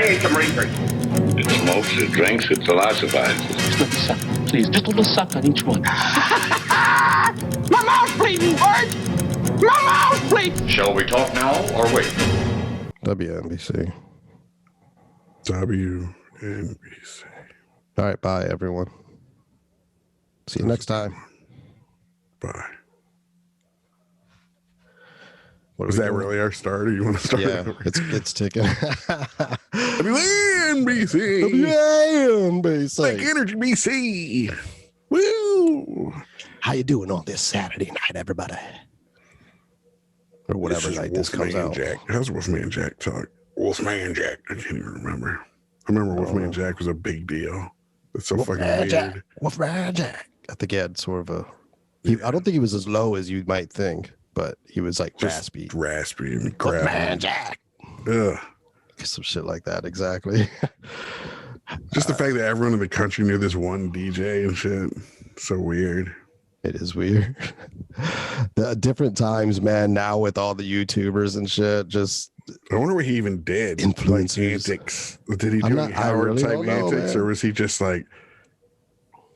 need some research. It smokes, it drinks, it philosophizes. Just let me suck, please. Just a little suck on each one. My mouth's bleeding, Bert! My mouth's bleeding! Shall we talk now or wait? WNBC. WNBC. All right, bye, everyone. See you next time. Bye. What Was that really our start, or you want to start? Yeah, over? it's ticking. WNBC. WNBC. Like Energy BC. Woo! How you doing on this Saturday night, everybody? Or whatever night this comes out. Jack. How's Wolfman Jack talk? Wolfman Jack. I can't even remember. I remember Wolfman Jack was a big deal. It's so fucking weird. Wolfman Jack. I think he had sort of a. I don't think he was as low as you might think, but he was like Just raspy and crap. Wolfman Jack. Ugh. Some shit like that, exactly. Just the fact that everyone in the country knew this one DJ and shit. So weird. It is weird. The different times, man. Now with all the YouTubers and shit, just I wonder what he even did. Influencers. Like antics. Did he do any Howard type antics, or was he just like,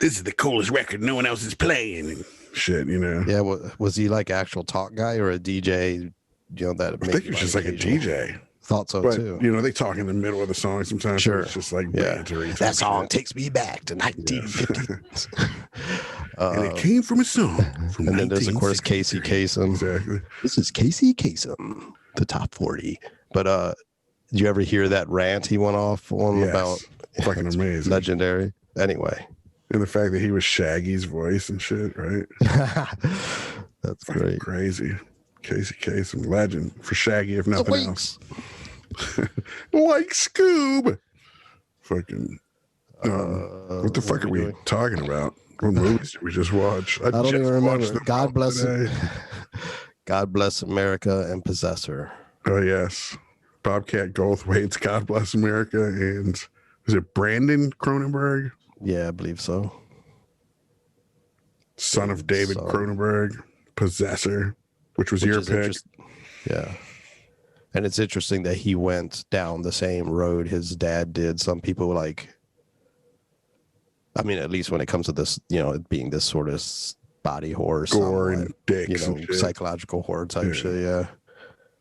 "This is the coolest record no one else is playing"? And shit, you know? Yeah. Was he like actual talk guy or a DJ? You know that. I think he was just like a DJ. Thought so but, too. You know, they talk in the middle of the song sometimes. Sure. So it's just like bantery. That song takes me back to 1950. And it came from a song from and then there's of course Casey Kasem. Exactly. This is Casey Kasem, the top 40. But did you ever hear that rant he went off on about? Fucking amazing. Legendary. Anyway. And the fact that he was Shaggy's voice and shit, right? That's fucking great. Crazy. Casey Kasem, legend for Shaggy, if nothing else. Like Scoob. Fucking. What the fuck are we talking about? What movies did we just watch? I don't even remember. God bless it. God Bless America and Possessor. Oh yes, Bobcat Goldthwait's God Bless America, and is it Brandon Cronenberg? Yeah, I believe so. Son of David Cronenberg, Possessor, which was your pick. Yeah. And it's interesting that he went down the same road his dad did. Some people like, I mean, at least when it comes to this, you know, it being this sort of body horror, gore and dicks, you know, and shit. Psychological horror type shit. Yeah.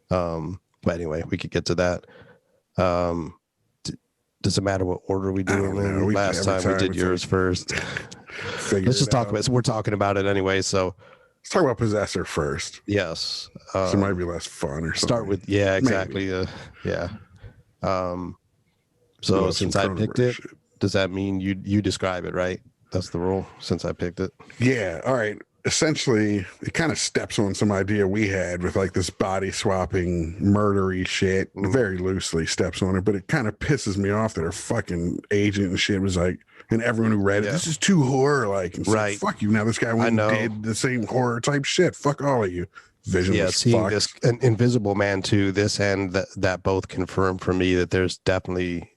But anyway, we could get to that. Does it matter what order we do them in? Last time we did yours first. Let's just talk about it. So we're talking about it anyway. So let's talk about Possessor first. Yes. So it might be less fun or something. Start with, yeah, exactly. Yeah. So since I picked it, does that mean you describe it, right? That's the rule since I picked it. Yeah. All right. Essentially, it kind of steps on some idea we had with like this body swapping, murdery shit. Very loosely steps on it, but it kind of pisses me off that our fucking agent and shit was like, and everyone who read it, this is too horror like. Right. Fuck you. Now this guy went and did the same horror type shit. Fuck all of you. Visionless. Seeing fucks. This Invisible Man 2, this and that both confirmed for me that there's definitely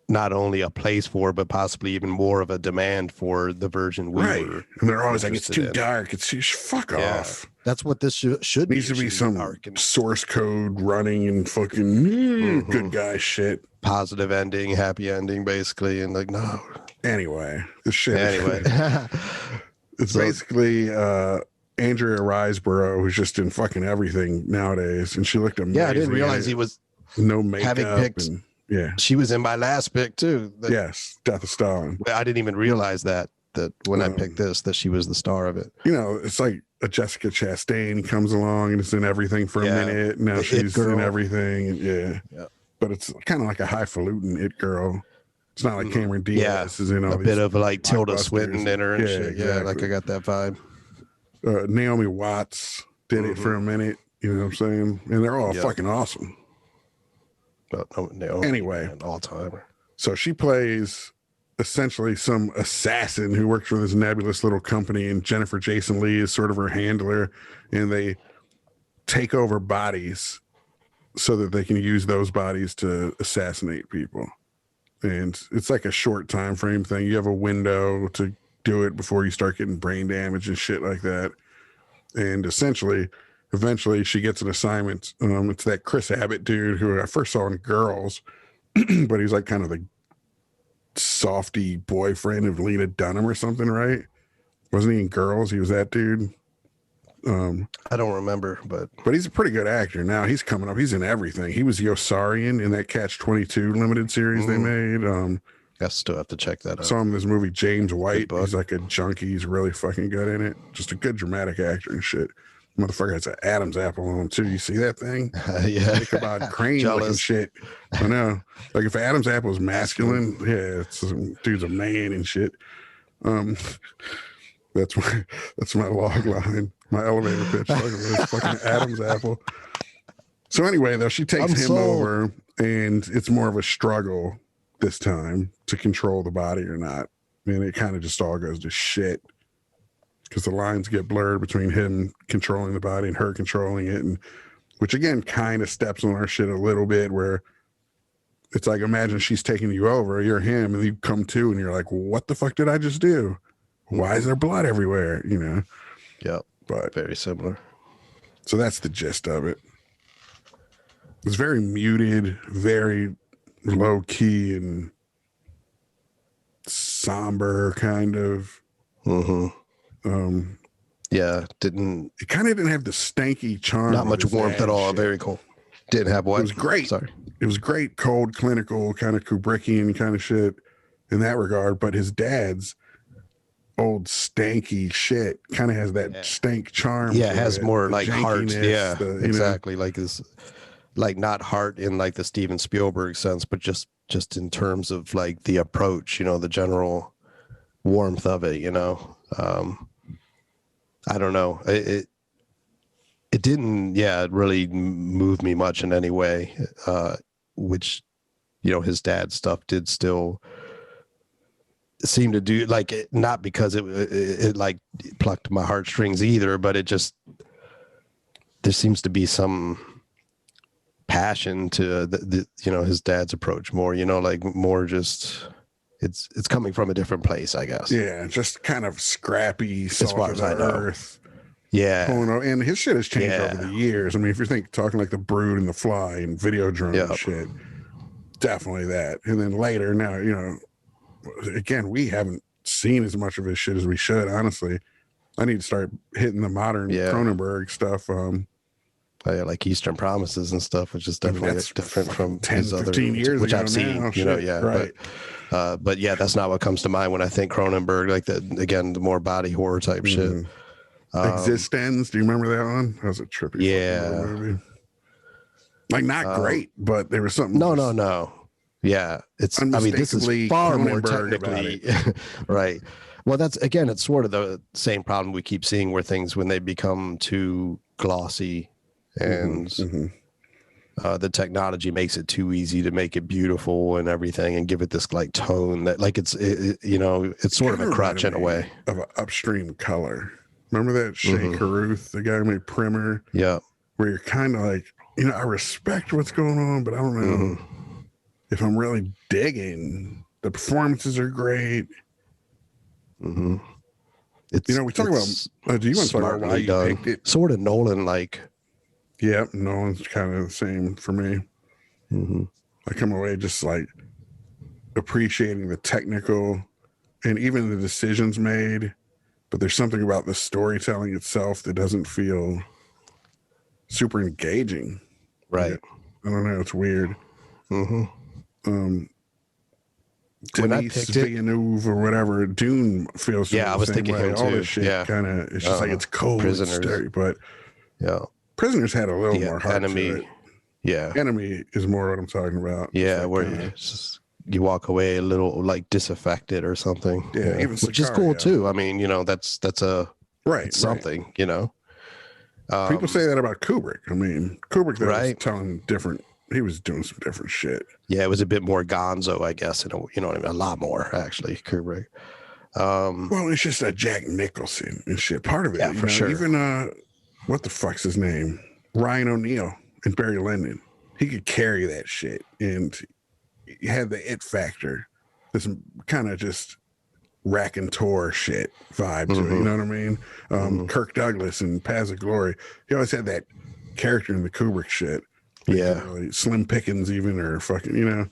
not only a place for, but possibly even more of a demand for the version we were. And they're always like, it's too dark. It's too fuck off. That's what this should be. Needs to be some source code running and fucking good guy shit. Positive ending, happy ending, basically. And like, no. Anyway, this shit. Anyway. It's basically Andrea Riseborough, who's just in fucking everything nowadays. And she looked amazing. Yeah, I didn't realize he was no makeup. Having picked. Yeah, she was in my last pick too. Yes, Death of Stalin. I didn't even realize that when I picked this, that she was the star of it. You know, it's like a Jessica Chastain comes along and is in everything for a minute. Now she's in everything. And but it's kind of like a highfalutin it girl. It's not like Cameron Diaz is in all a bit of like Tilda Swinton in her and shit. Exactly. Yeah, like I got that vibe. Naomi Watts did it for a minute. You know what I'm saying? And they're all fucking awesome. But anyway, all timer. So she plays essentially some assassin who works for this nebulous little company, and Jennifer Jason Leigh is sort of her handler, and they take over bodies so that they can use those bodies to assassinate people. And it's like a short time frame thing. You have a window to do it before you start getting brain damage and shit like that. And eventually she gets an assignment. It's that Chris Abbott dude who I first saw in Girls, but he's like kind of the softy boyfriend of Lena Dunham or something, right? Wasn't he in Girls? He was that dude. I don't remember, but he's a pretty good actor. Now he's coming up. He's in everything. He was Yosarian in that Catch-22 limited series they made. I still have to check that out. Saw him in this movie James White. book. He's like a junkie. He's really fucking good in it. Just a good dramatic actor and shit. Motherfucker has an Adam's apple on him too. You see that thing? Yeah. Ichabod Crane looking shit. I know. Like if Adam's apple is masculine, yeah, it's dude's a man and shit. That's my log line, my elevator pitch. Look at this fucking Adam's apple. So anyway, though, she takes him over, and it's more of a struggle this time to control the body or not. And it kind of just all goes to shit because the lines get blurred between him controlling the body and her controlling it, and which again kind of steps on our shit a little bit. Where it's like, imagine she's taking you over, you're him, and you come to, and you're like, what the fuck did I just do? Why is there blood everywhere? You know? Yep. But very similar. So that's the gist of it. It's very muted, very low key and somber kind of. Yeah, didn't. It kind of didn't have the stanky charm. Not much warmth at all. Shit. Very cool. Didn't have what? It was great. Sorry. It was great, cold, clinical, kind of Kubrickian kind of shit in that regard. But his dad's old stanky shit kind of has that stank charm. Yeah, it has more like heart. Yeah, exactly. You know? Like this, like not heart in like the Steven Spielberg sense, but just in terms of like the approach, you know, the general warmth of it, you know. I don't know. It didn't, really move me much in any way, which, you know, his dad's stuff did still seem to do, like, not because it like plucked my heartstrings either, but it just, there seems to be some passion to the you know, his dad's approach more, you know, like more just, it's coming from a different place, I guess. Yeah, just kind of scrappy, as far as I know. Earth. Yeah. And his shit has changed over the years. I mean, if you're talking like The Brood and The Fly and Videodrome and shit, definitely that. And then later, now, you know, again, we haven't seen as much of his shit as we should, honestly. I need to start hitting the modern Cronenberg stuff. Like Eastern Promises and stuff, which is definitely different from 10, his 15 other, years which ago I've seen, now, you know, right. But yeah, that's not what comes to mind when I think Cronenberg, like again, the more body horror type shit. Existence, do you remember that one? That was a trippy movie. Like not great, but there was something. No. Yeah, it's. I mean, this is far more technically right. Well, that's again, it's sort of the same problem we keep seeing where things, when they become too glossy, and the technology makes it too easy to make it beautiful and everything, and give it this like tone that like you know, it's sort of a crutch in a way of an Upstream Color. Remember that Shea Carruth, the guy who made Primer? Yeah. Where you're kind of like, you know, I respect what's going on, but I don't know if I'm really digging. The performances are great. It's, you know, we talk about, do you want to talk about why you picked it? Sort of Nolan-like. Yep, Nolan's kind of the same for me. I come away just like appreciating the technical and even the decisions made, but there's something about the storytelling itself that doesn't feel super engaging. Right. I don't know. It's weird. When I Denis picked Villeneuve or whatever, Dune feels. Yeah, I was thinking way. him All too. this shit kind of. It's just like it's cold, Prisoners. and sturdy, but Prisoners had a little more heart Enemy. to it. Yeah, Enemy is more what I'm talking about. Yeah, where you walk away a little like disaffected or something. Yeah, even which is cool too. I mean, you know, that's a something. You know, people say that about Kubrick. I mean, Kubrick was telling different. He was doing some different shit. Yeah, it was a bit more gonzo, I guess. You know what I mean? A lot more, actually, Kubrick. Well, it's just that Jack Nicholson and shit. Part of it, for sure. Even what the fuck's his name? Ryan O'Neal and Barry Lyndon. He could carry that shit, and he had the it factor. This kind of just raconteur shit vibe to it. You know what I mean? Kirk Douglas and Paths of Glory. He always had that character in the Kubrick shit. Really Slim Pickens even, or fucking, you know,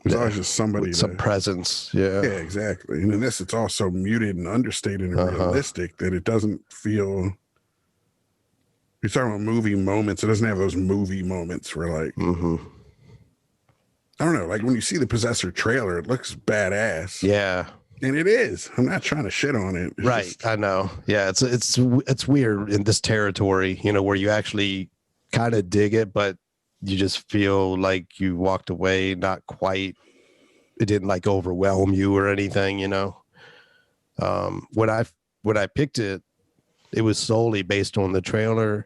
There's always just somebody with some presence. Yeah. Yeah, exactly. And in this, it's all so muted and understated and realistic that it doesn't feel. You're talking about movie moments. It doesn't have those movie moments where, like, I don't know, like when you see the Possessor trailer, it looks badass. Yeah. And it is. I'm not trying to shit on it. It's right. just, I know. Yeah. It's weird in this territory, you know, where you actually kind of dig it, but you just feel like you walked away not quite. It didn't like overwhelm you or anything, you know. When I picked it, it was solely based on the trailer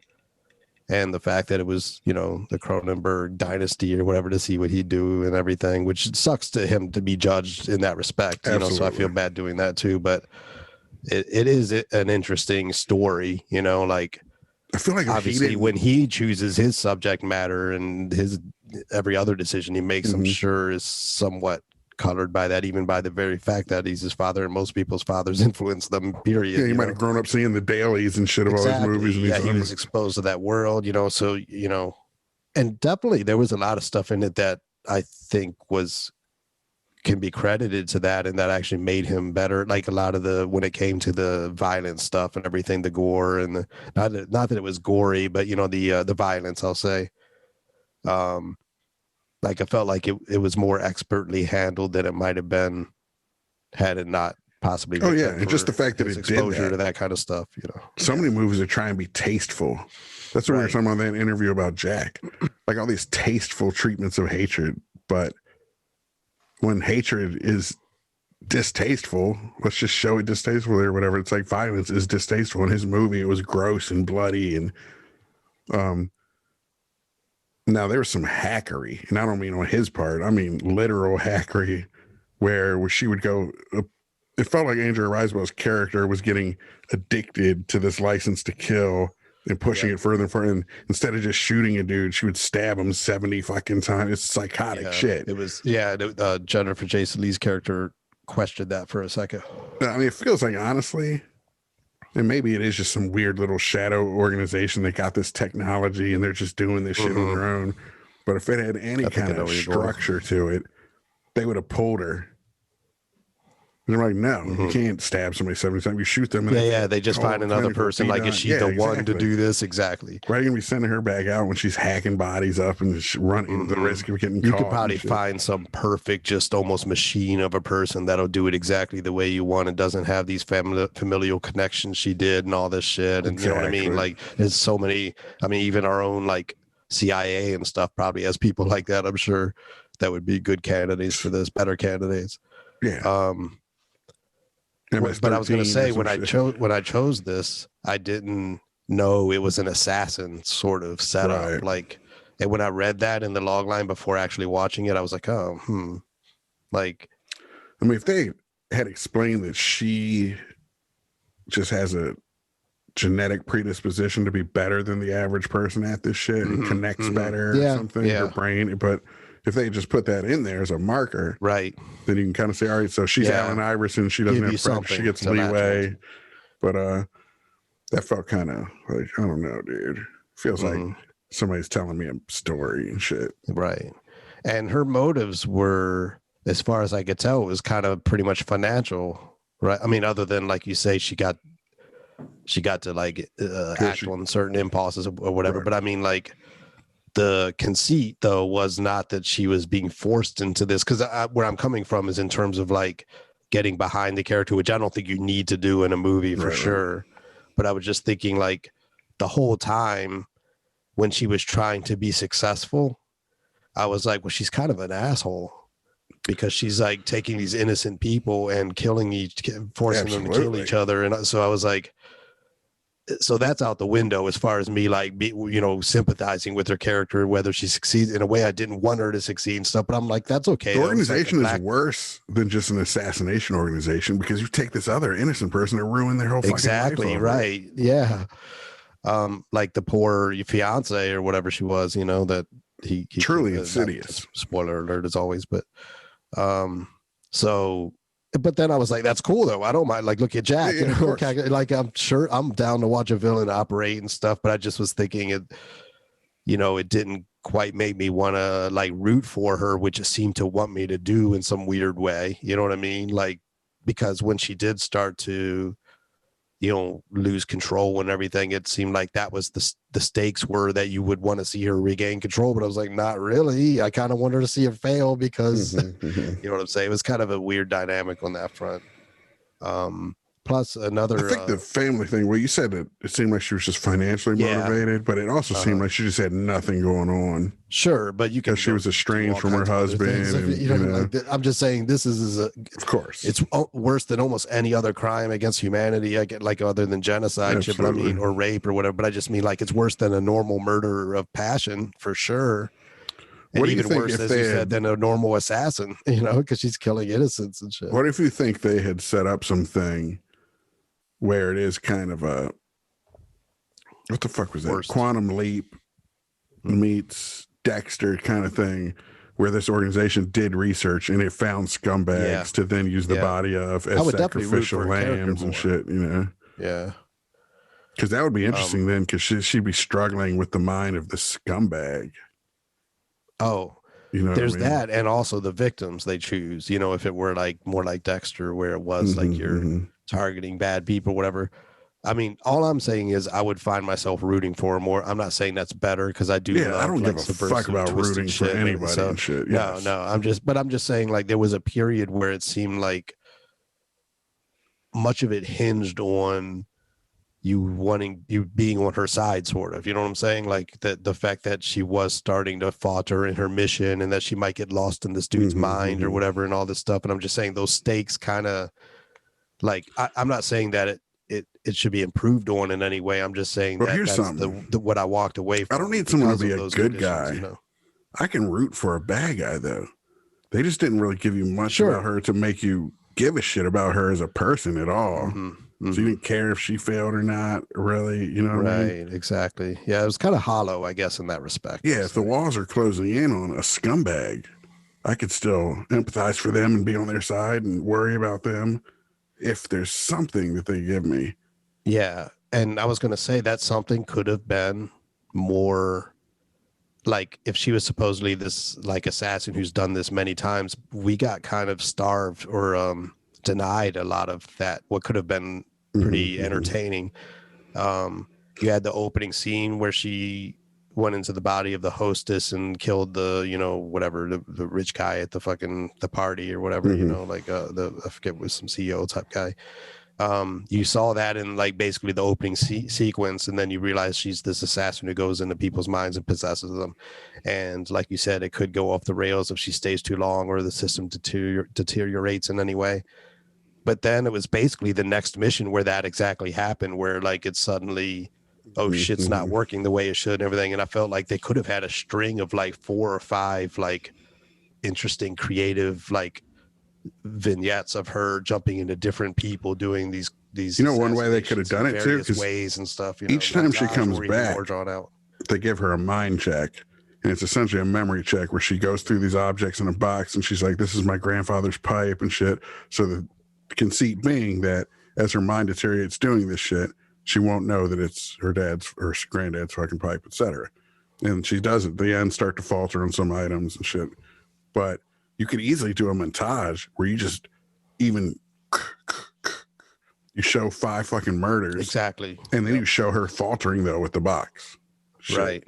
and the fact that it was, you know, the Cronenberg dynasty or whatever, to see what he'd do and everything, which sucks to him to be judged in that respect. Absolutely. You know, so I feel bad doing that too, but it is an interesting story, you know, like I feel like obviously when he chooses his subject matter and his every other decision he makes, I'm sure is somewhat colored by that, even by the very fact that he's his father and most people's fathers influenced them, period. Yeah, he might have grown up seeing the dailies and shit of all these movies. And yeah, he was exposed to that world, you know, so, you know, and definitely there was a lot of stuff in it that I think can be credited to that, and that actually made him better. Like a lot of when it came to the violent stuff and everything, the gore and not that it was gory, but, you know, the violence, I'll say. Like I felt like it was more expertly handled than it might have been had it not possibly. Oh yeah, and just the fact that it exposure to that kind of stuff, you know. So many movies are trying to be tasteful. That's what we were talking about in that interview about Jack. Like all these tasteful treatments of hatred, but when hatred is distasteful, let's just show it distastefully or whatever. It's like violence is distasteful. In his movie, it was gross and bloody, and now there was some hackery, and I don't mean on his part. I mean literal hackery, where she would go. It felt like Andrea Riseborough's character was getting addicted to this license to kill and pushing it further and further. And instead of just shooting a dude, she would stab him 70 fucking times. It's psychotic shit. It was Jennifer Jason Leigh's character questioned that for a second. I mean, it feels like, honestly, and maybe it is just some weird little shadow organization that got this technology and they're just doing this shit on their own. But if it had any kind of structure to it, they would have pulled her. They're like, no, you can't stab somebody 70 times. You shoot them. And they just find another person. Like, is she the one to do this? Exactly. Why are you going to be sending her back out when she's hacking bodies up and running the risk of getting caught? You could probably find some perfect, just almost machine of a person that'll do it exactly the way you want. It doesn't have these familial connections she did and all this shit. And you know what I mean? Like, there's so many, I mean, even our own, like, CIA and stuff probably has people like that, I'm sure, that would be good candidates for this, better candidates. Yeah. But I was going to say, when I chose this, I didn't know it was an assassin sort of setup. Right. Like, and when I read that in the log line before actually watching it, I was like, oh, like, I mean, if they had explained that she just has a genetic predisposition to be better than the average person at this shit and connects better or something, her brain, but if they just put that in there as a marker, right, then you can kind of say, all right, so she's Allen Iverson. She doesn't have friends. She gets leeway. But that felt kind of like, I don't know, dude. Feels like somebody's telling me a story and shit. Right. And her motives were, as far as I could tell, it was kind of pretty much financial, right? I mean, other than, like you say, she got to like act on certain impulses or whatever. Right. But I mean, like, the conceit, though, was not that she was being forced into this, because where I'm coming from is in terms of like getting behind the character, which I don't think you need to do in a movie for sure. But I was just thinking, like, the whole time when she was trying to be successful, I was like, well, she's kind of an asshole, because she's like taking these innocent people and forcing them to kill each other. And so I was like, so that's out the window as far as me, like, sympathizing with her character, whether she succeeds in a way I didn't want her to succeed and stuff. But I'm like, that's okay. The organization is worse than just an assassination organization, because you take this other innocent person and ruin their whole fucking life. Exactly, right. Yeah. Like the poor fiance or whatever she was, that he truly insidious. Spoiler alert as always, but but then I was like, that's cool though. I don't mind. Like, look at Jack. Like, I'm sure I'm down to watch a villain operate and stuff, but I just was thinking it didn't quite make me want to like root for her, which it seemed to want me to do in some weird way. You know what I mean? Like, because when she did start to, you know, lose control and everything, it seemed like that was the stakes were that you would want to see her regain control. But I was like, not really. I kind of wanted to see her fail because, you know what I'm saying? It was kind of a weird dynamic on that front. Plus another, I think the family thing, well, you said that it seemed like she was just financially motivated, but it also seemed like she just had nothing going on. Sure, but you can. She was estranged from her husband. And, you know, like I'm just saying, this is of course, it's worse than almost any other crime against humanity. I get like other than genocide, shit, but I mean, or rape or whatever. But I just mean like it's worse than a normal murder of passion for sure. And what do you even think worse, as you said, than a normal assassin. You know, because she's killing innocents and shit. What if you think they had set up something where it is kind of a, what the fuck was that? Worst. Quantum Leap meets Dexter kind of thing, where this organization did research and it found scumbags to then use the body of as sacrificial lambs and shit, you know? Yeah. Because that would be interesting then, because she'd be struggling with the mind of the scumbag. Oh, you know, there's that, and also the victims they choose. You know, if it were like more like Dexter, where it was like you're targeting bad people, whatever. I mean, all I'm saying is I would find myself rooting for more. I'm not saying that's better because I do. Yeah, I don't give a fuck about rooting for anybody and shit. Yes. No, I'm just saying like there was a period where it seemed like much of it hinged on you being on her side, sort of. You know what I'm saying? Like the fact that she was starting to falter in her mission and that she might get lost in this dude's mind or whatever and all this stuff. And I'm just saying those stakes kind of like I'm not saying that it should be improved on in any way. I'm just saying that here's that's something. what I walked away from. I don't need someone to be a good conditions, guy. you know? I can root for a bad guy though. They just didn't really give you much about her to make you give a shit about her as a person at all. So you didn't care if she failed or not, really, you know what I mean? Right, exactly. Yeah, it was kind of hollow, I guess, in that respect. Yeah, if the walls are closing in on a scumbag, I could still empathize for them and be on their side and worry about them if there's something that they give me. Yeah, and I was going to say that something could have been more like if she was supposedly this like assassin who's done this many times, we got kind of starved or denied a lot of that, what could have been pretty entertaining. You had the opening scene where she went into the body of the hostess and killed the, you know, whatever, the rich guy at the party or whatever, you know, like I forget, it was some CEO type guy. You saw that in like basically the opening sequence, and then you realize she's this assassin who goes into people's minds and possesses them. And like you said, it could go off the rails if she stays too long or the system deteriorates in any way. But then it was basically the next mission where that exactly happened, where like it suddenly, oh, shit's not working the way it should and everything. And I felt like they could have had a string of like 4 or 5 like interesting, creative, like vignettes of her jumping into different people doing these, you know, one way they could have done it too, because ways and stuff, you know, each time she comes back, drawn out. They give her a mind check, and it's essentially a memory check where she goes through these objects in a box and she's like, this is my grandfather's pipe and shit. So the conceit being that as her mind deteriorates doing this shit, she won't know that it's her dad's or granddad's fucking pipe, etc. And she does at the end start to falter on some items and shit. But you could easily do a montage where you just even you show 5 fucking murders. Exactly. And then you show her faltering though with the box. Shit. Right.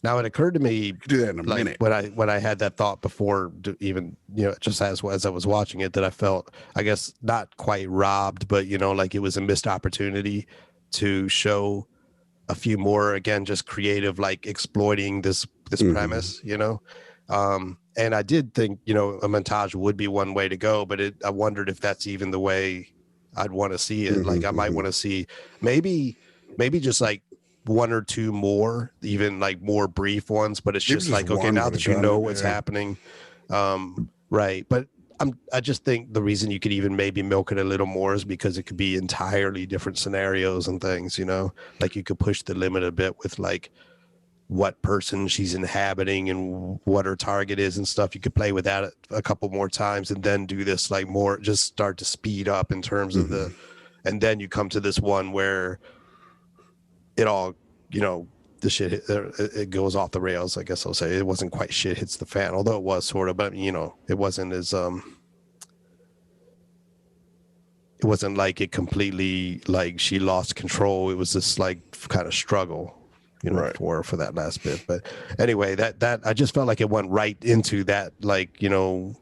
Now it occurred to me, you could do that in a minute. When I had that thought before, even, you know, just as I was watching it, that I felt, I guess, not quite robbed, but, you know, like it was a missed opportunity to show a few more, again, just creative, like exploiting this premise, you know. And I did think, you know, a montage would be one way to go, but I wondered if that's even the way I'd want to see it. Like I might want to see maybe just like 1 or 2 more, even like more brief ones, but it's just like, okay, now that you know what's happening, right. But I just think the reason you could even maybe milk it a little more is because it could be entirely different scenarios and things, you know, like you could push the limit a bit with like what person she's inhabiting and what her target is and stuff. You could play with that a couple more times and then do this like more, just start to speed up in terms of and then you come to this one where it all, you know, the shit it goes off the rails. I guess I'll say it wasn't quite shit hits the fan, although it was sort of. But you know, it wasn't as it wasn't like it completely like she lost control. It was just like kind of struggle, you know, for that last bit. But anyway, that I just felt like it went right into that, like, you know,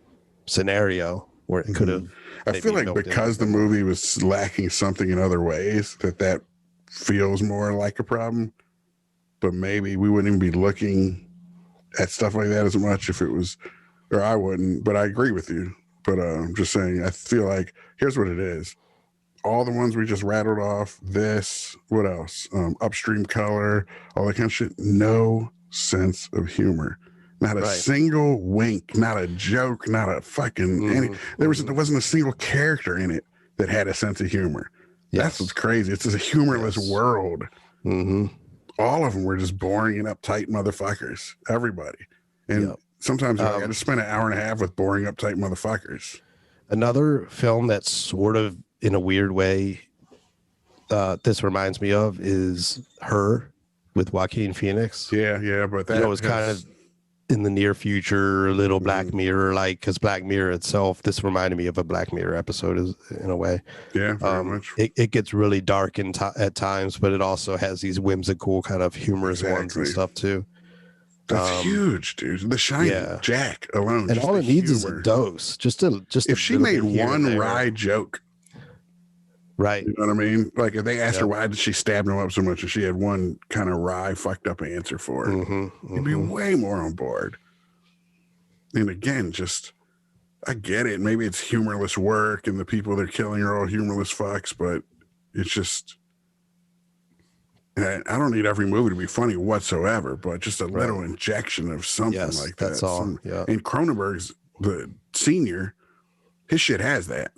scenario where it could have. I feel like because the movie was lacking something in other ways, that feels more like a problem. But maybe we wouldn't even be looking at stuff like that as much if it was, or I wouldn't. But I agree with you. But I'm just saying, I feel like here's what it is. All the ones we just rattled off, this, what else? Upstream Color, all that kind of shit. No sense of humor. Not a single wink, not a joke, not a fucking there wasn't a single character in it that had a sense of humor. Yes. That's what's crazy. It's just a humorless world. All of them were just boring and uptight motherfuckers. Everybody. And sometimes I got to spend an hour and a half with boring, uptight motherfuckers. Another film that's sort of, in a weird way, this reminds me of is Her with Joaquin Phoenix. Yeah, but that, you know, was kind of in the near future, a little Black Mirror, like, because Black Mirror itself, this reminded me of a Black Mirror episode in a way. Yeah, very much. It gets really dark at times, but it also has these whimsical kind of humorous ones and stuff too. That's huge, dude. The Shining, Jack alone, and all it needs is a dose. Just if she made one wry joke, right? You know what I mean? Like if they asked her why did she stab him up so much, and she had one kind of wry, fucked up answer for it, you'd be way more on board. And again, just I get it. Maybe it's humorless work, and the people they're killing are all humorless fucks, but it's just. I don't need every movie to be funny whatsoever, but just a little injection of something like that. That's all. And Cronenberg's the senior, his shit has that.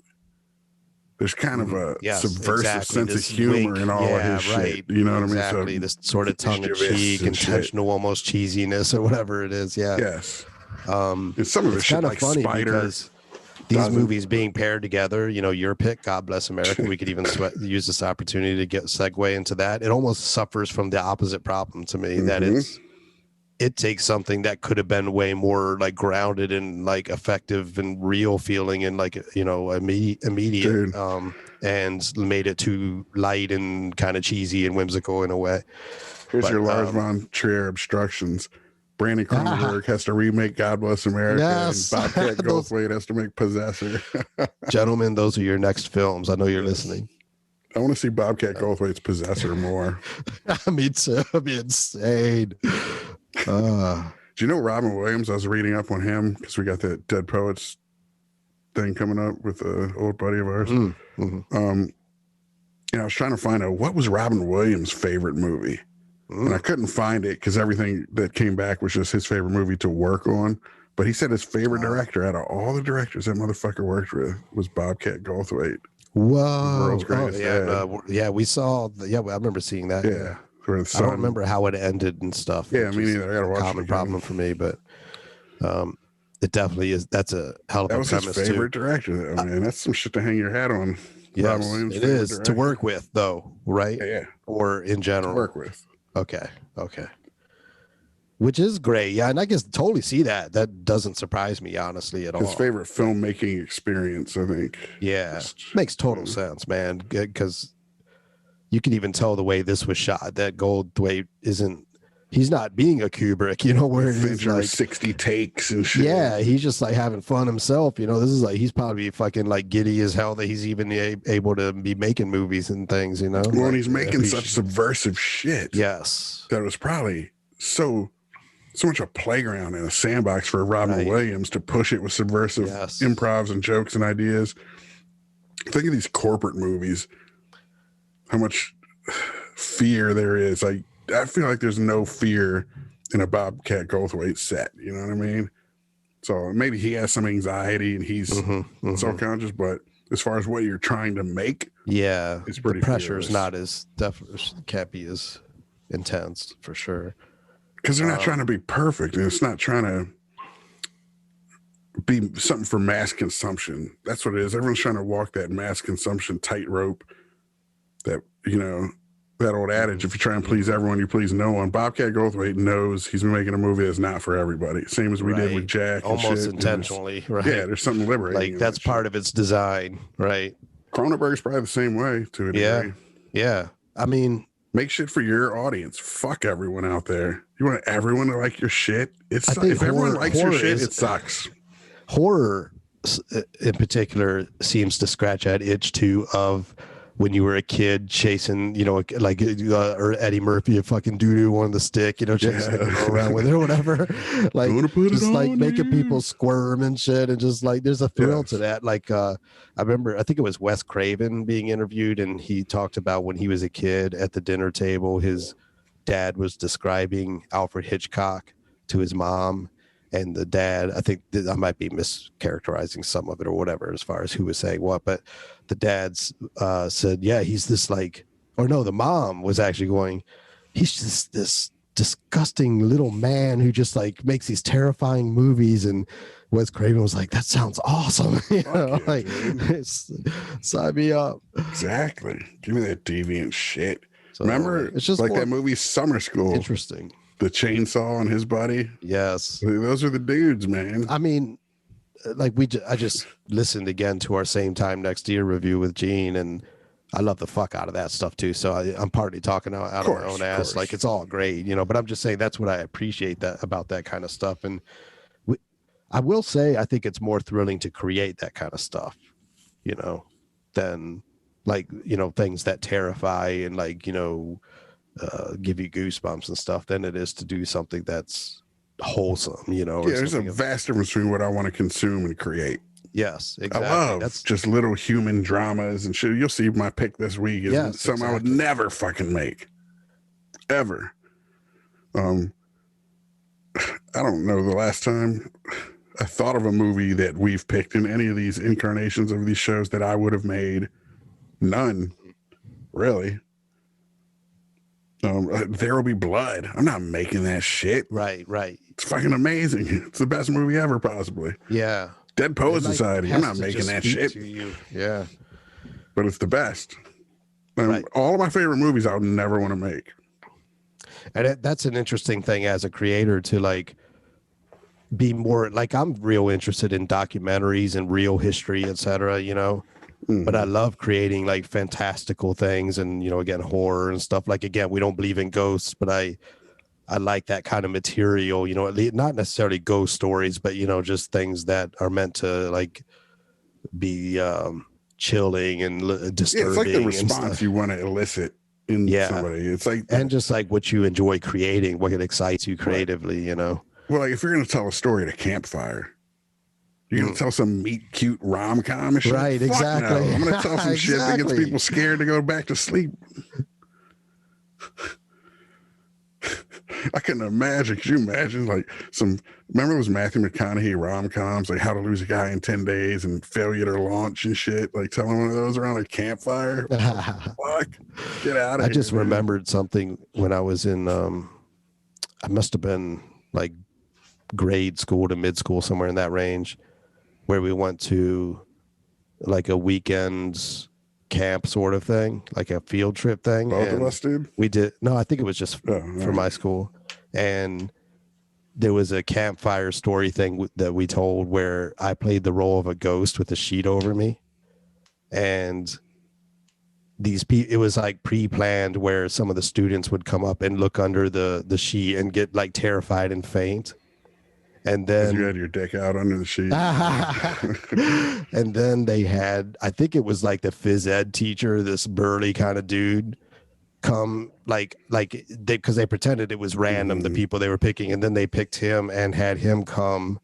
There's kind of a subversive sense of humor in all of his shit. You know what I mean? Exactly. This sort of tongue-in-cheek, intentional, almost cheesiness or whatever it is. Yeah. Yes. And some of it's kind of like funny because these movies being paired together, you know, your pick, God Bless America. We could even use this opportunity to segue into that. It almost suffers from the opposite problem to me, that it takes something that could have been way more like grounded and like effective and real feeling and like, you know, immediate and made it too light and kind of cheesy and whimsical in a way. Here's your Lars von Trier obstructions. Brandon Cronenberg has to remake God Bless America, and Bobcat Goldthwait has to make Possessor. Gentlemen, those are your next films. I know you're listening. I want to see Bobcat Goldthwait's Possessor more. Me too. It'd be insane. Do you know Robin Williams? I was reading up on him because we got that Dead Poets thing coming up with an old buddy of ours. And I was trying to find out what was Robin Williams' favorite movie. And I couldn't find it because everything that came back was just his favorite movie to work on. But he said his favorite director out of all the directors that motherfucker worked with was Bobcat Goldthwait. Whoa. World's Greatest Dad. We saw. I remember seeing that. Yeah. I don't remember how it ended and stuff. Yeah, me neither. I gotta watch it. Common problem for me, but it definitely is. That's a hell of a premise. That was his favorite director. I mean, that's some shit to hang your hat on. Yes, it is director. To work with, though, right? Yeah. Or in general. To work with. Okay. Which is great. Yeah, and I can totally see that. That doesn't surprise me, honestly, at all. His favorite filmmaking experience, I think. Yeah. Makes total sense, man. Because you can even tell the way this was shot, that Goldthwait he's not being a Kubrick, you know, where he's like 60 takes and shit. Yeah, he's just like having fun himself, you know. This is like he's probably fucking like giddy as hell that he's even able to be making movies and things, you know. Well, and he's making such subversive shit. Yes, that was probably so much a playground and a sandbox for Robin Williams to push it with subversive improvs and jokes and ideas. Think of these corporate movies, how much fear there is. Like, I feel like there's no fear in a Bobcat Goldthwait set. You know what I mean? So maybe he has some anxiety and he's self-conscious, but as far as what you're trying to make, it's pretty. The pressure's not as definitely can't be as intense for sure. Because they're not trying to be perfect, and it's not trying to be something for mass consumption. That's what it is. Everyone's trying to walk that mass consumption tightrope that, you know, that old adage, if you try and please everyone, you please no one. Bobcat Goldthwait knows he's making a movie that's not for everybody. Same as we did with Jack. Almost and shit. intentionally, right? Yeah, there's something liberating. Like that's part of its design, right? Cronenberg's probably the same way to a degree. Yeah. I mean, make shit for your audience. Fuck everyone out there. You want everyone to like your shit? If everyone likes your shit, it sucks. Horror in particular seems to scratch that itch too of when you were a kid chasing, you know, like or Eddie Murphy, a fucking doo-doo on the stick, you know, chasing a girl around with it or whatever. Like just like making people squirm and shit, and just like there's a thrill to that. Like I remember, I think it was Wes Craven being interviewed, and he talked about when he was a kid at the dinner table, his dad was describing Alfred Hitchcock to his mom. And the dad, I think I might be mischaracterizing some of it or whatever, as far as who was saying what, but the dad's said, yeah, he's this like, or no, the mom was actually going, he's just this disgusting little man who just like makes these terrifying movies. And Wes Craven was like, that sounds awesome. You know, like, sign me up. Exactly. Give me that deviant shit. So, remember, it's just like that movie Summer School. Interesting. The chainsaw on his buddy. Yes. Those are the dudes, man. I mean, like I just listened again to our Same Time Next Year review with Gene, and I love the fuck out of that stuff too. So I'm partly talking out of my own ass. Like it's all great, you know, but I'm just saying that's what I appreciate about that kind of stuff. And I will say, I think it's more thrilling to create that kind of stuff, you know, than like, you know, things that terrify and like, you know, give you goosebumps and stuff than it is to do something that's wholesome, you know. Yeah, there's a vast difference between what I want to consume and create. Yes, exactly. I love just little human dramas and shit. You'll see my pick this week is something I would never fucking make. Ever. I don't know the last time I thought of a movie that we've picked in any of these incarnations of these shows that I would have made. None, really. There Will Be Blood. I'm not making that shit. Right. It's fucking amazing. It's the best movie ever, possibly. Yeah. Dead Poet Society. I'm not making that shit. Yeah. But it's the best. All of my favorite movies I would never want to make. And that's an interesting thing as a creator to like be more like, I'm real interested in documentaries and real history, etc., you know. But I love creating like fantastical things and, you know, again, horror and stuff. Like, again, we don't believe in ghosts, but I like that kind of material, you know, not necessarily ghost stories, but, you know, just things that are meant to like be chilling and disturbing. Yeah, it's like the response you want to elicit in somebody. It's like, and just like what you enjoy creating, what excites you creatively, you know. Well, like if you're going to tell a story at a campfire, you're going to tell some meet cute rom-com and shit? Right, Fuck exactly. No. I'm going to tell some shit that gets people scared to go back to sleep. I couldn't imagine. Could you imagine like remember those Matthew McConaughey rom-coms, like How to Lose a Guy in 10 Days and Failure to Launch and shit? Like telling one of those around a campfire? Fuck. Get out of here. I just remembered something when I was in, I must have been like grade school to mid school, somewhere in that range, where we went to like a weekend camp sort of thing, like a field trip thing. Both of us did? We did. No, I think it was just for my school. And there was a campfire story thing that we told where I played the role of a ghost with a sheet over me. And these people, it was like pre-planned where some of the students would come up and look under the sheet and get like terrified and faint. And then you had your dick out under the sheet. And then they had, I think it was like the phys ed teacher, this burly kind of dude, come because they pretended it was random, the people they were picking, and then they picked him and had him come.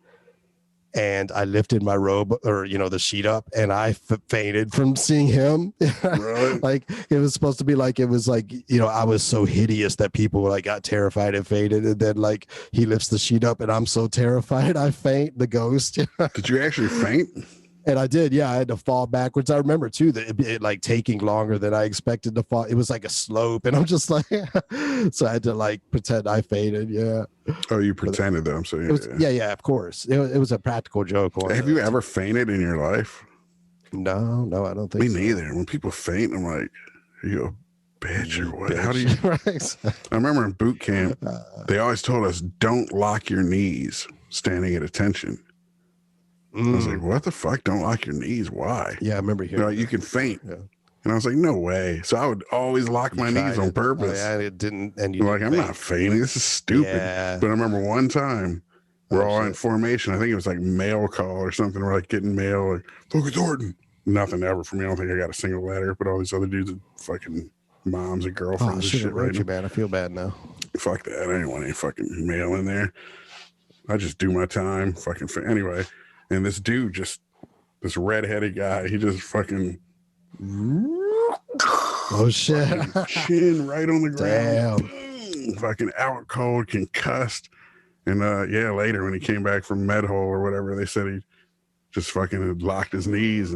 And I lifted my robe, or, you know, the sheet up, and I fainted from seeing him. Really? Like, it was supposed to be like, it was like, you know, I was so hideous that people like got terrified and fainted. And then like he lifts the sheet up and I'm so terrified I faint, the ghost. Did you actually faint? And I did, yeah. I had to fall backwards. I remember too that it like taking longer than I expected to fall. It was like a slope, and I'm just like, so I had to like pretend I fainted. Yeah. Oh, you pretended though. So yeah, of course. It was a practical joke. Have you ever fainted in your life? No, I don't think. Me neither. When people faint, I'm like, are you a bitch or what? How do you? I remember in boot camp, they always told us, don't lock your knees standing at attention. I was like, what the fuck? Don't lock your knees. Why? Yeah, I remember hearing. They're like, you can faint. Yeah. And I was like, no way. So I would always lock my knees on purpose. Oh, yeah, it didn't. And you're like, I'm not fainting. This is stupid. Yeah. But I remember one time we're all in formation. I think it was like mail call or something. We're like getting mail, like, look at Thornton. Nothing ever for me. I don't think I got a single letter, but all these other dudes are fucking moms and girlfriends and shit right now. Man, I feel bad now. Fuck that. I didn't want any fucking mail in there. I just do my time. Anyway. And this dude this redheaded guy, he just fucking oh shit. Chin right on the ground. Damn. Fucking out cold, concussed. And later when he came back from med hole or whatever, they said he just fucking had locked his knees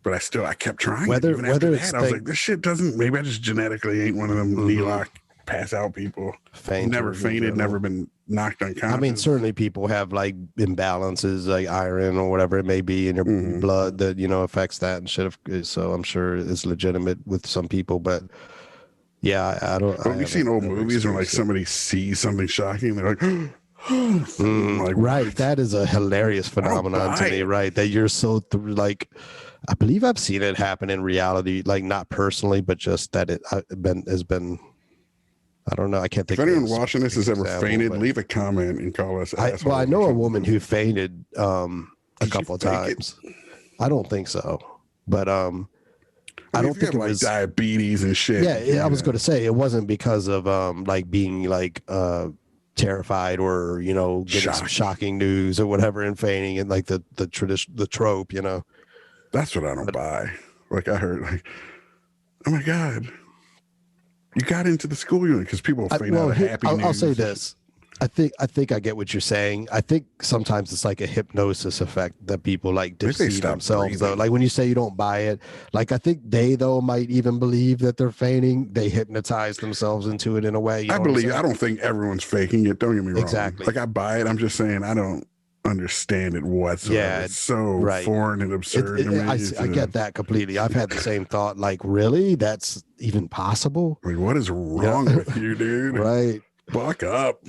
but I kept trying. Even after that, I was like, this shit doesn't, maybe I just genetically ain't one of them knee lock pass out people. Never fainted, never been knocked unconscious. I mean, certainly people have like imbalances, like iron or whatever it may be in your blood that, affects that and shit. So I'm sure it's legitimate with some people, but yeah, I don't. Have you seen old movies where like somebody sees something shocking? They're like, like, right. That is a hilarious phenomenon to me, right? That you're so I believe I've seen it happen in reality, like not personally, but just that it has been. I don't know. I can't think. If anyone watching this has ever fainted, leave a comment and call us. I know a woman who fainted a couple of times. I don't think so, but I don't think it was diabetes and shit. Yeah, I was going to say it wasn't because of like being like terrified or getting some shocking news or whatever and fainting and like the trope. That's what I don't buy. Like I heard, like, oh my god. You got into the school unit because people faint out of happy news. I'll say this. I think I get what you're saying. I think sometimes it's like a hypnosis effect that people like deceive themselves though. Like when you say you don't buy it, like I think they though might even believe that they're fainting. They hypnotize themselves into it in a way. I don't think everyone's faking it. Don't get me wrong. Exactly. Like I buy it. I'm just saying I don't understand it whatsoever. Yeah, it's so foreign and absurd to me. I get that completely. I've had the same thought. Like, really? That's even possible? Like, what is wrong with you, dude? Right. Buck up.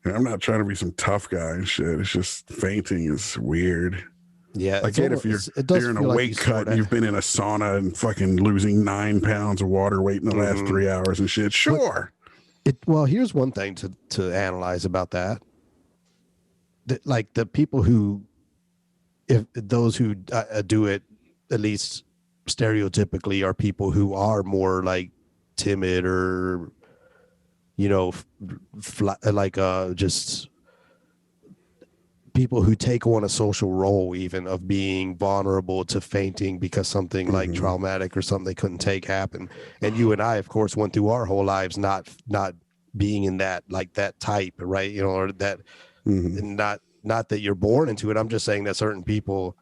I'm not trying to be some tough guy and shit. It's just fainting is weird. Yeah. I get if you're in a weight cut and you've been in a sauna and fucking losing 9 pounds of water weight in the last 3 hours and shit. Sure. Well, here's one thing to analyze about that. Like the people who, if those who do it, at least stereotypically, are people who are more like timid or, just people who take on a social role, even of being vulnerable to fainting because something like traumatic or something they couldn't take happened. And you and I, of course, went through our whole lives not being in that type, right? Or that. And not that you're born into it. I'm just saying that certain people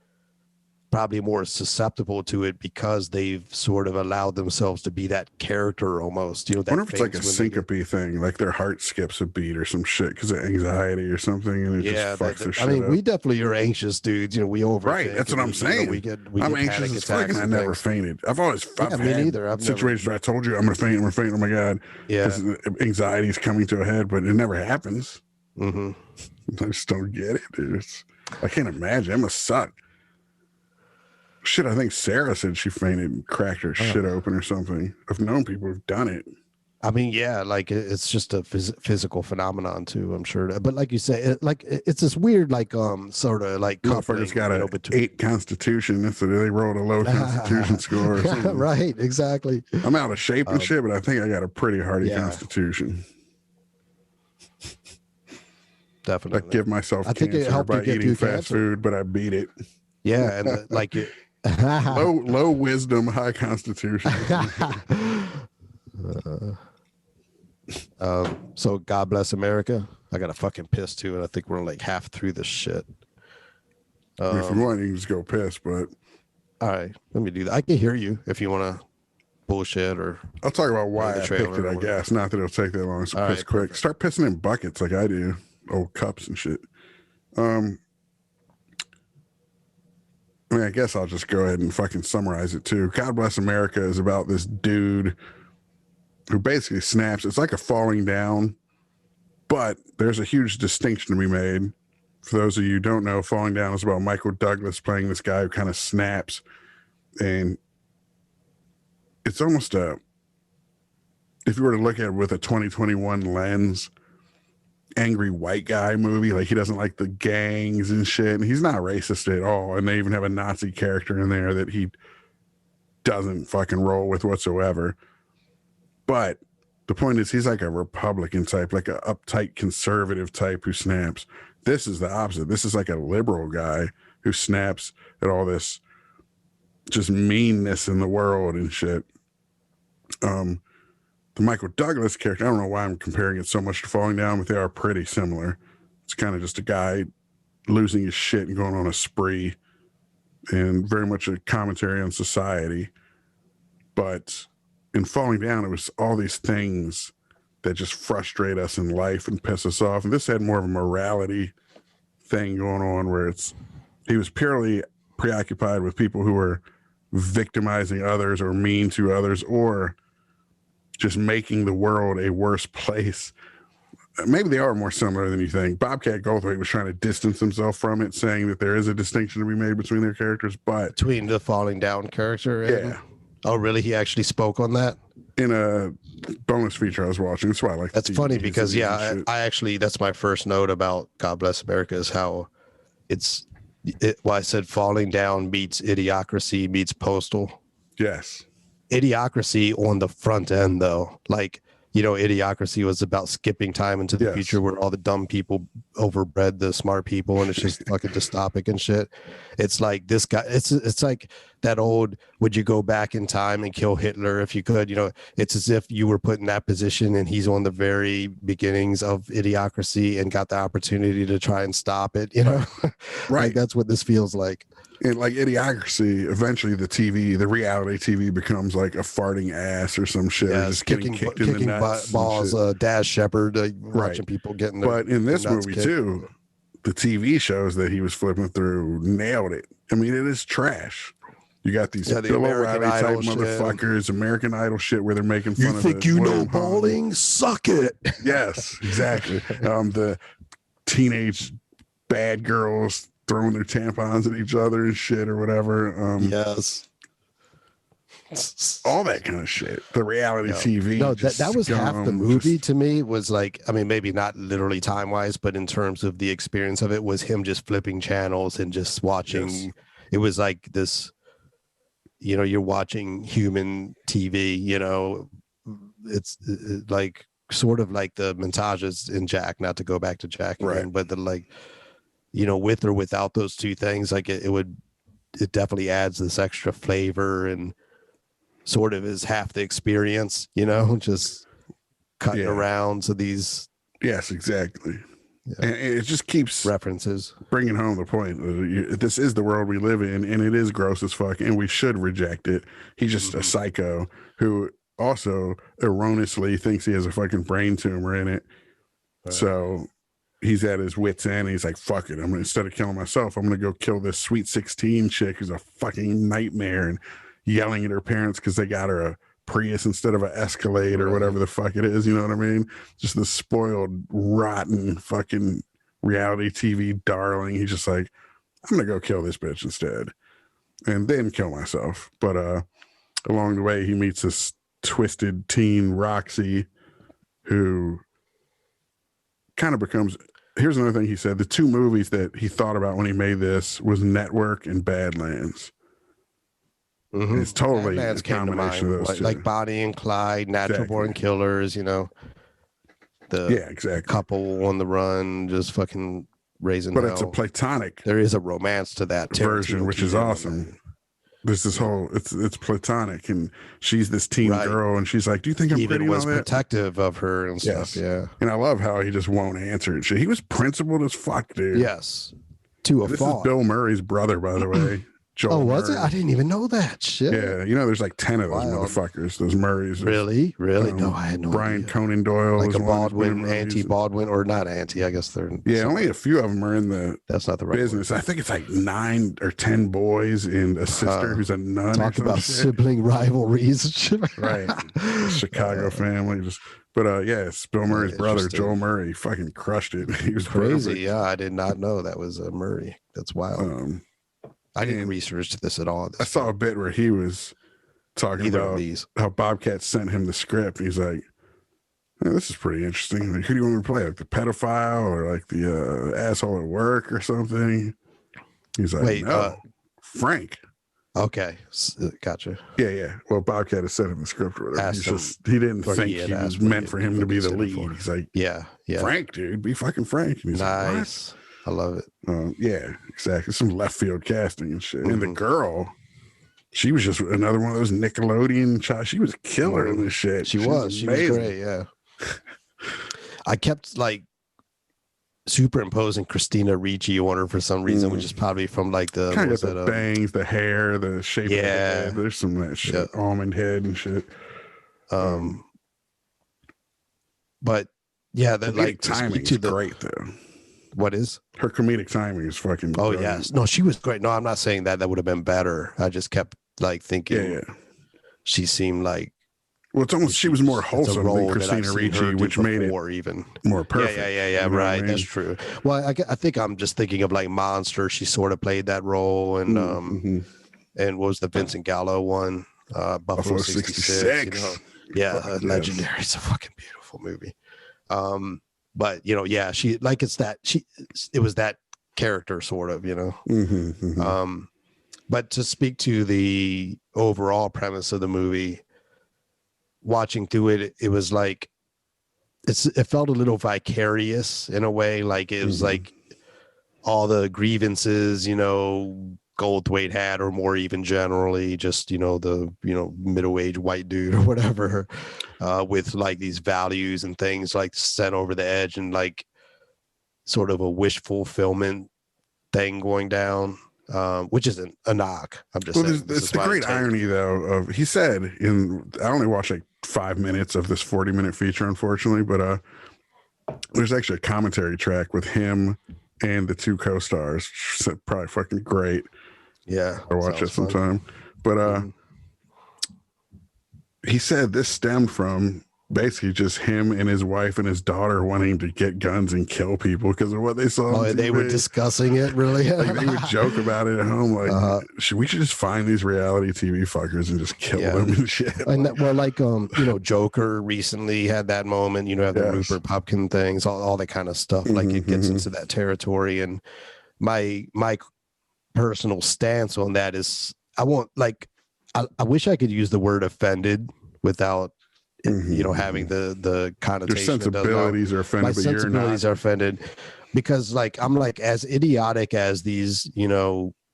probably more susceptible to it because they've sort of allowed themselves to be that character almost. I wonder if it's like a syncope thing, like their heart skips a beat or some shit because of anxiety or something, and it just fucks their shit up. We definitely are anxious dudes. We overthink. Right, that's what I'm saying. I'm anxious as fuck, and I never fainted. I've had situations where I told you I'm gonna faint. Oh my god, anxiety is coming to a head, but it never happens. I just don't get it. I can't imagine. It must suck. Shit, I think Sarah said she fainted and cracked her shit open or something. I've known people who've done it. I mean, yeah, like it's just a physical phenomenon too, I'm sure. But like you say, it's this weird, sort of like motherfucker's got an 8 constitution. That's what they rolled a low constitution score. Or something. Right, exactly. I'm out of shape and shit, but I think I got a pretty hardy constitution. Definitely. I give myself cancer by eating fast food, but I beat it. Yeah, and like it. low wisdom, high constitution. So God bless America. I got to fucking piss too, and I think we're like half through this shit. If you want, you can just go piss, but all right, let me do that. I can hear you if you want to bullshit or. I'll talk about why I picked it. I guess not that it'll take that long. So all piss right, quick. Perfect. Start pissing in buckets like I do, old cups and shit. I mean, I guess I'll just go ahead and fucking summarize it too. God Bless America is about this dude who basically snaps. It's like a falling down, but there's a huge distinction to be made. For those of you who don't know, Falling Down is about Michael Douglas playing this guy who kind of snaps. And it's almost if you were to look at it with a 2021 lens, angry white guy movie. Like, he doesn't like the gangs and shit. And he's not racist at all. And they even have a Nazi character in there that he doesn't fucking roll with whatsoever. But the point is, he's like a Republican type, like a uptight conservative type who snaps. This is the opposite. This is like a liberal guy who snaps at all this just meanness in the world and shit. The Michael Douglas character, I don't know why I'm comparing it so much to Falling Down, but they are pretty similar. It's kind of just a guy losing his shit and going on a spree, and very much a commentary on society. But in Falling Down, it was all these things that just frustrate us in life and piss us off. And this had more of a morality thing going on, where he was purely preoccupied with people who were victimizing others or mean to others, or just making the world a worse place. Maybe they are more similar than you think. Bobcat Goldthwait was trying to distance himself from it, saying that there is a distinction to be made between their characters, but Between the Falling Down character and... yeah. Oh, really? He actually spoke on that? In a bonus feature I was watching. That's why I like That's funny because, yeah, I actually, that's my first note about God Bless America, is how I said Falling Down meets Idiocracy meets Postal. Yes. Idiocracy on the front end, though. Like, Idiocracy was about skipping time into the future where all the dumb people overbred the smart people, and it's just fucking dystopic and shit. It's like this guy, it's like that old, would you go back in time and kill Hitler if you could? It's as if you were put in that position and he's on the very beginnings of Idiocracy and got the opportunity to try and stop it, Right. Like, that's what this feels like. And like Idiocracy, eventually the reality TV becomes like a farting ass or some shit, or just getting kicked in the nuts. Balls, Daz Shepard, watching people getting their, but in this movie kicked. too, the TV shows that he was flipping through nailed it. I mean, it is trash. You got these Bill O'Reilly type motherfuckers, American Idol shit, where they're making fun of it. You know bowling? Suck it. Yes, exactly. The teenage bad girls throwing their tampons at each other and shit or whatever. Yes. All that kind of shit. The reality TV. No, that was half the movie to me. Was like, I mean, maybe not literally time wise, but in terms of the experience of it, was him just flipping channels and just watching. Yes. It was like this, you're watching human TV, it's like sort of like the montages in Jack, not to go back to Jack again, but the like, with or without those two things, like it definitely adds this extra flavor and sort of is half the experience, just cutting around to these. Yes, exactly. Yeah. And it just keeps references bringing home the point. This is the world we live in, and it is gross as fuck, and we should reject it. He's just a psycho who also erroneously thinks he has a fucking brain tumor in it. So he's at his wit's end, and he's like, fuck it. Instead of killing myself, I'm going to go kill this sweet 16 chick who's a fucking nightmare, and yelling at her parents because they got her a Prius instead of an Escalade or whatever the fuck it is. You know what I mean? Just the spoiled, rotten fucking reality TV darling. He's just like, I'm going to go kill this bitch instead and then kill myself. But along the way, he meets this twisted teen Roxy who kind of becomes... Here's another thing he said. The two movies that he thought about when he made this was Network and Badlands. Mm-hmm. It's totally a combination of those two. Like Bonnie and Clyde, Natural Born Killers, exactly. Couple on the run, just fucking raising But hell. it's a platonic. There is a romance to that version, which is awesome. There's this whole, it's platonic, and she's this teen girl, and she's like, do you think I'm even pretty? Was protective of her and stuff, yeah. And I love how he just won't answer and shit. He was principled as fuck, dude. Yes. To a fault. This is Bill Murray's brother, by the way. Joel Oh, was it? Murray. I didn't even know that. Shit. Yeah, you know, there's like 10 of those Wild. motherfuckers, those Murrays. Really? No, I had no Brian idea. Conan Doyle. Like was a one of his Baldwin, movies. anti-Baldwin, or not anti, I guess they're... Yeah, only a few of them are in the That's not the right business. I think it's like 9 or 10 boys and a sister who's a nun. Talk about shit. sibling rivalries. Right. Chicago family. But yeah, it's Bill Murray's brother, interesting. Joel Murray, fucking crushed it. He was Crazy. perfect. Yeah, I did not know that was Murray. That's wild. I didn't research this at all. I saw a bit where he was talking about how Bobcat sent him the script. He's like, "Hey, this is pretty interesting. Like, who do you want me to play? Like the pedophile or like the asshole at work or something?" He's like, Wait, "No, Frank." Okay, gotcha. Yeah. Well, Bobcat has sent him the script or whatever. He didn't or think he had he was asked meant for him to be the lead. for. He's like, Yeah. Frank, dude, be fucking Frank. And he's Nice. like, what? I love it. Yeah, exactly. Some left field casting and shit. And the Mhm. girl, she was just another one of those Nickelodeon child. She was a killer in this shit. She was amazing. great. Yeah. I kept like superimposing Christina Ricci on her for some reason, which is probably from like the kind of the bangs, the hair, the shape of the head. There's some of that shit, almond head and shit. But yeah, that like timing is great though. What is her comedic timing is fucking brilliant. brilliant. Yes, no, she was great. No, I'm not saying that would have been better. I just kept like thinking she seemed like, well, it's almost she was more wholesome than Christina Ricci, which made it even more perfect. Yeah, you know right. I mean? That's true. Well, I think I'm just thinking of like Monster. She sort of played that role, and and what was the Vincent Gallo one? Buffalo 66. You know? Yeah, legendary. It's a fucking beautiful movie. But you know, yeah, she like it was that character sort of, you know. But to speak to the overall premise of the movie, watching through it, it was like it felt a little vicarious in a way. Like it was like all the grievances, you know, Goldthwait had, or more even generally, just the middle-aged white dude or whatever, with like these values and things like set over the edge, and like sort of a wish fulfillment thing going down, which isn't a knock. I'm just saying. It's the great irony though of, he said I only watched like 5 minutes of this 40-minute feature, unfortunately, but there's actually a commentary track with him and the two co-stars. Probably fucking great. Yeah, I'll watch it sometime. But he said this stemmed from basically just him and his wife and his daughter wanting to get guns and kill people because of what they saw. Oh, they were discussing it, really? Like they would joke about it at home, like we should just find these reality TV fuckers and just kill them and shit. And that, well, like Joker recently had that moment. You know, have the Rupert Pupkin things, all that kind of stuff. Like it gets into that territory. And my personal stance on that is, I wish I could use the word offended without having the connotation. Your sensibilities are offended, but you're not. Are offended because like I'm like, as idiotic as these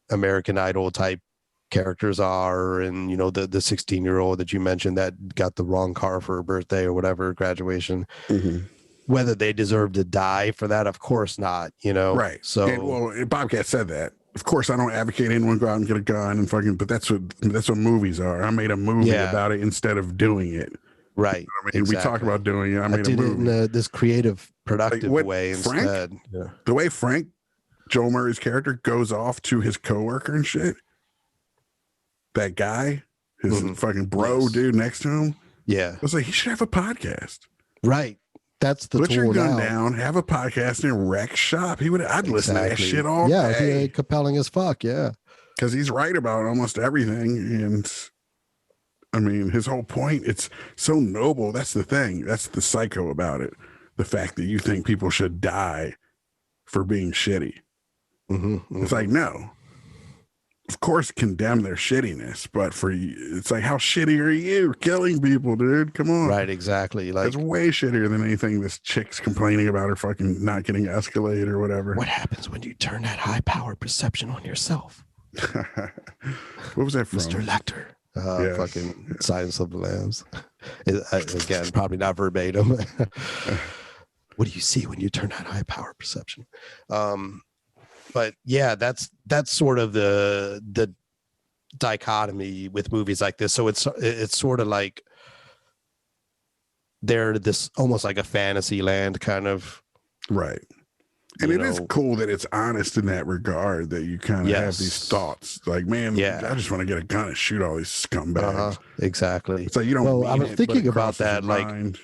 American Idol type characters are, and the 16-year-old that you mentioned that got the wrong car for her birthday or whatever, graduation, whether they deserve to die for that, of course not, right. So and, Bobcat said that. Of course, I don't advocate anyone go out and get a gun and fucking, but that's what movies are. I made a movie about it instead of doing it. Right. I mean, we talk about doing it. I made did a movie. it in this creative, productive way instead. The way Frank, Joel Murray's character, goes off to his coworker and shit. That guy, his fucking bro dude next to him. Yeah. I was like, he should have a podcast. Right. That's the put your gun down, have a podcast, and wreck shop. I'd listen to that shit all day. Yeah, compelling as fuck. Yeah, because he's right about almost everything, and I mean, his whole point. It's so noble. That's the thing. That's the psycho about it. The fact that you think people should die for being shitty. It's like, no. Of course, condemn their shittiness, but it's like, how shitty are you killing people, dude? Come on. Right, exactly. Like, it's way shittier than anything this chick's complaining about her fucking not getting Escalade or whatever. What happens when you turn that high-powered perception on yourself? What was that from? Mr. Lecter. Fucking Silence of the Lambs. Again, probably not verbatim. What do you see when you turn that high-powered perception? But yeah, that's sort of the dichotomy with movies like this. So it's sort of like they're this almost like a fantasy land kind of, right. And it is cool that it's honest in that regard, that you kind of have these thoughts like, man, I just want to get a gun and shoot all these scumbags. Exactly. So you don't. Well, I was thinking about that, like, mind,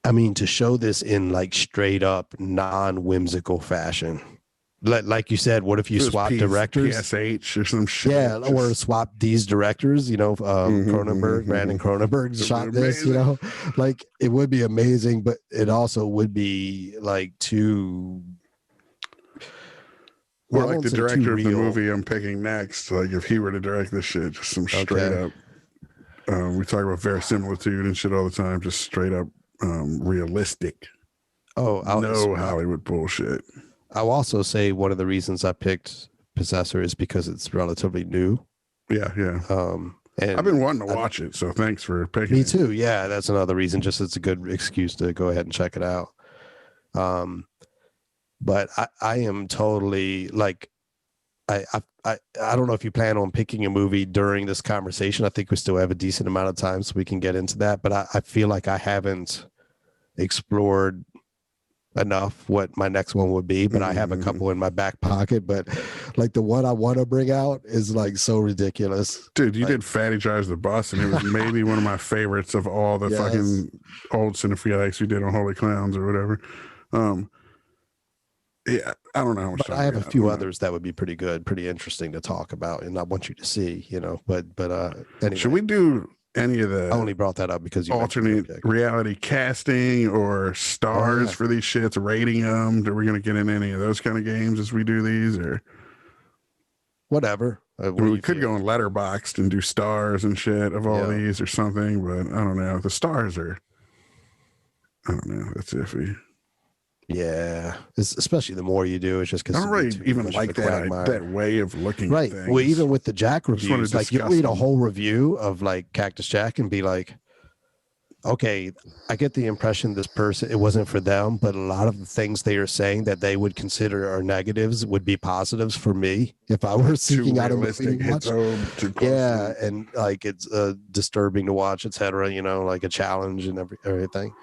I mean, to show this in like straight up non-whimsical fashion. Like you said, what if you swap directors? PSH or some shit. Yeah, or swap these directors, Cronenberg, Brandon Cronenberg shot this, like it would be amazing, but it also would be like too. Well, like the director of the movie I'm picking next, like if he were to direct this shit, just some straight up. We talk about verisimilitude and shit all the time, just straight up realistic. No Hollywood bullshit. I'll also say one of the reasons I picked Possessor is because it's relatively new. Yeah. And I've been wanting to watch it, so thanks for picking it. Me too. Yeah, that's another reason. Just it's a good excuse to go ahead and check it out. But I am totally like, I don't know if you plan on picking a movie during this conversation. I think we still have a decent amount of time so we can get into that. But I feel like I haven't explored enough what my next one would be, but I have a couple in my back pocket. But like the one I want to bring out is like so ridiculous. Dude, you did Fatty Drives the Bus, and it was maybe one of my favorites of all the fucking old Cinephiliacs we did on Holy Clowns or whatever. Yeah, I don't know how much but I have a few others that would be pretty good, pretty interesting to talk about, and I want you to see, but anyway. Should we do any of the I only brought that up because you alternate reality casting or stars for these shits, rating them? Are we going to get in any of those kind of games as we do these, or whatever? We could go in Letterboxd and do stars and shit of all these or something, but I don't know. The stars are, I don't know. That's iffy. Yeah, especially the more you do, it's just because I don't really even like that way of looking at things. Well, even with the Jack reviews, like you read a whole review of like Cactus Jack and be like, okay, I get the impression this person, it wasn't for them, but a lot of the things they are saying that they would consider are negatives would be positives for me if I were seeking out a movie to watch. Yeah, and like it's disturbing to watch, etc. Like a challenge and everything.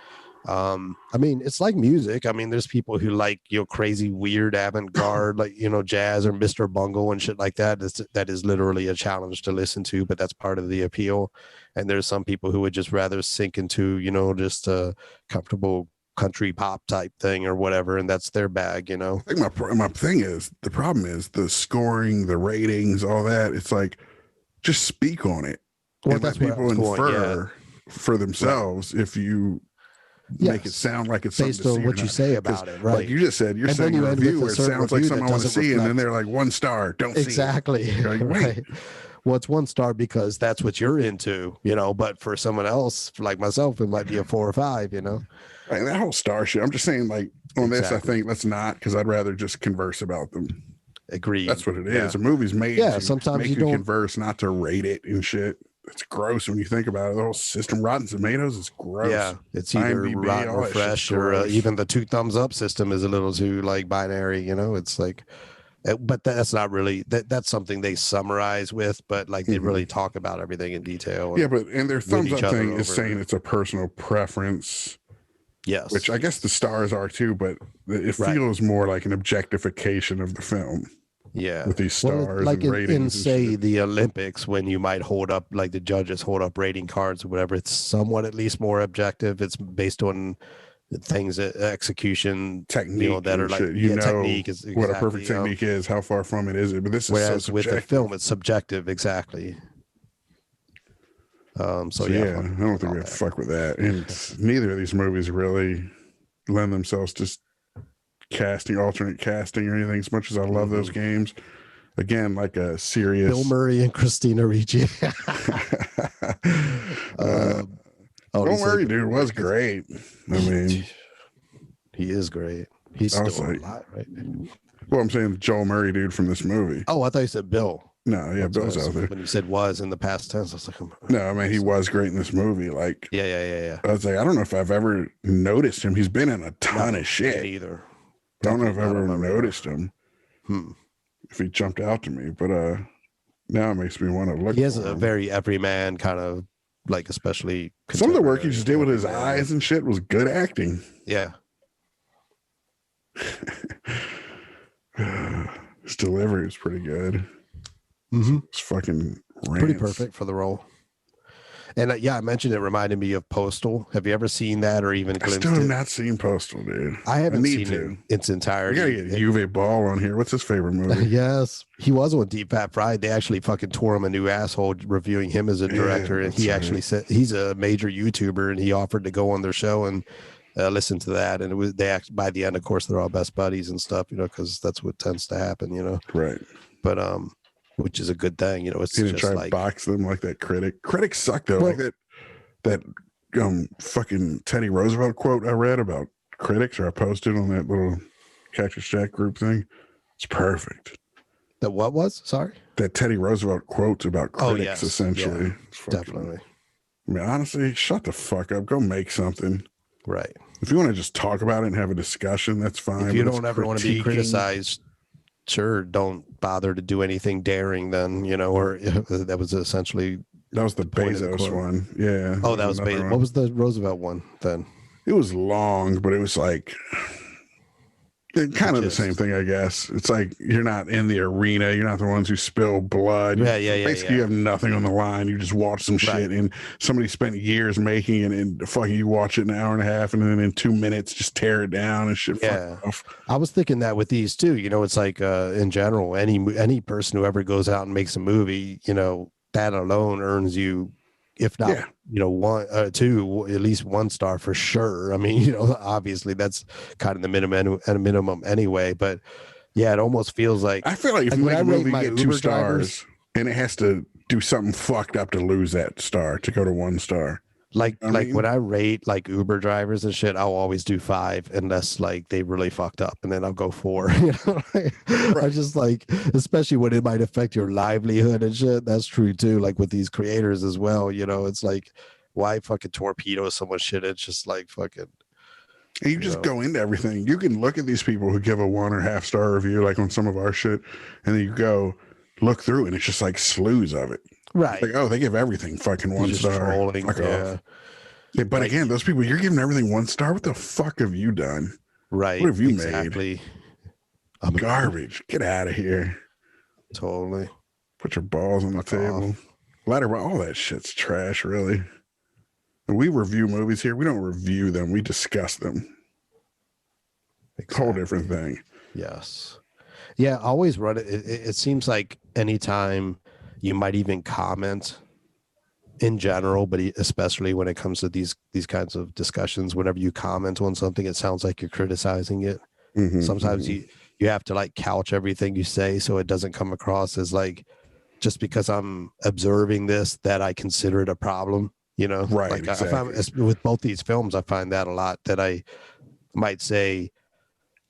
I mean, it's like music. I mean, there's people who like crazy, weird, avant-garde, like jazz or Mr. Bungle and shit like that. That is literally a challenge to listen to, but that's part of the appeal. And there's some people who would just rather sink into just a comfortable country pop type thing or whatever, and that's their bag. I think my thing is, the problem is the scoring, the ratings, all that. It's like, just speak on it and let people infer for themselves. If you make it sound like it's based on what you say about it, right? Like you just said, you're saying a review where it sounds like something I want to see, and then they're like 1 star, don't see it. Exactly. Like, right. Well, it's 1 star because that's what you're into, but for someone else, like myself, it might be a 4 or 5, Right, that whole star shit. I'm just saying, like, on this, I think let's not, because I'd rather just converse about them. Agreed. That's what it is. A movie's made to sometimes make you converse, not to rate it and shit. It's gross when you think about it. The whole system, Rotten Tomatoes, is gross. Yeah, it's either IMDb, rotten or fresh, or even the 2 thumbs up system is a little too like binary. It's like, but that's not really that's something they summarize with, but like they really talk about everything in detail. Yeah, and their thumbs up thing is saying it's a personal preference. Yes, which I guess the stars are too, but it feels more like an objectification of the film. Yeah, with these stars like and ratings in say the Olympics, when you might hold up, like the judges hold up rating cards or whatever, it's somewhat at least more objective. It's based on things, execution, technique, that are like technique is what a perfect technique is. How far from it is it? But this is so with the film, it's subjective, exactly. So yeah, I don't think we have to fuck with that. And neither of these movies really lend themselves to alternate casting or anything, as much as I love those games. Again, like a serious Bill Murray and Christina Ricci. Bill Murray, dude, was great. I mean, he is great. He's still alive, right? Well, I'm saying Joel Murray, dude, from this movie. Oh, I thought you said Bill. No, yeah, Bill's out there. When you said was in the past tense, I was like, no, I mean, he was great in this movie. Like, yeah. I was like, I don't know if I've ever noticed him. He's been in a ton of shit. Either. Don't know if I've ever noticed him. If he jumped out to me, but Now it makes me want to look. He has for a him. very everyman kind of, like, especially Some of the work he contemporary just did with his everyman. eyes and shit was good acting. Yeah. His delivery was pretty good. Mm-hmm. It's fucking Pretty rants. perfect for the role. And yeah, I mentioned it reminded me of Postal. Have you ever seen that or even I glimpsed still have it? not seen Postal, dude. I haven't need seen to. it its We entirety. gotta get Uwe Ball on here. What's his favorite movie? Yes, he was on Deep Fat Fried. They actually fucking tore him a new asshole reviewing him as a director, and that's he right. actually said he's a major YouTuber, and he offered to go on their show and listen to that. And it was by the end, of course, they're all best buddies and stuff, because that's what tends to happen, Right. But which is a good thing, It's He didn't just try like to box them like that critic. Critics suck though. Well- like that fucking Teddy Roosevelt quote I read about critics, or I posted on that little Cactus Jack group thing. It's perfect. that. What was? Sorry. That Teddy Roosevelt quote about critics, yes. essentially. Yeah, It's fucking- definitely. I mean, honestly, shut the fuck up. Go make something. Right. If you want to just talk about it and have a discussion, that's fine. If you but it's don't ever want to be critiquing- criticized, sure, don't bother to do anything daring then, or that was essentially. That was the point of the Bezos quote. one. Yeah. Oh, that was another one. What was the Roosevelt one then? It was long, but it was like kind of the Just- same thing, I guess. It's like you're not in the arena. You're not the ones who spill blood. Yeah. Basically, you have nothing on the line. You just watch some shit, Right. and somebody spent years making it, and fucking you watch it in an hour and a half, and then in 2 minutes, just tear it down and shit. Yeah. Fuck off. I was thinking that with these too. It's like in general, any person who ever goes out and makes a movie, that alone earns you, if not, Yeah. one, two, at least 1 star for sure. I mean, obviously that's kind of the minimum anyway. But yeah, it almost feels like I feel like if you when make I a rate movie, my you get 2 Uber stars, drivers- and it has to do something fucked up to lose that star to go to 1 star. like I mean- when I rate like Uber drivers and shit, I'll always do 5 unless like they really fucked up, and then I'll go 4. I just like, especially when it might affect your livelihood and shit. That's true too. Like with these creators as well, it's like, why fucking torpedo so much shit? It's just like fucking. And you just go into everything. You can look at these people who give a 1 or half star review, like on some of our shit, and then you go look through, and it's just like slews of it. Right. Like, oh, they give everything fucking They're 1 just star. trolling, Fuck yeah. off. Yeah, but again, those people, you're giving everything 1 star. What the fuck have you done? Right. What have you exactly. made? Garbage. Get out of here. Totally. Put your balls on the Fuck table. off. Ladder, all that shit's trash, really. And we review movies here. We don't review them. We discuss them. Exactly. Whole different thing. Yes. Yeah, I always run it. It seems like anytime you might even comment in general, but especially when it comes to these kinds of discussions, whenever you comment on something, it sounds like you're criticizing it. Mhm, Sometimes mhm. you have to like couch everything you say so it doesn't come across as like, just because I'm observing this, that I consider it a problem, Right, Like exactly. I find with both these films, I find that a lot, that I might say,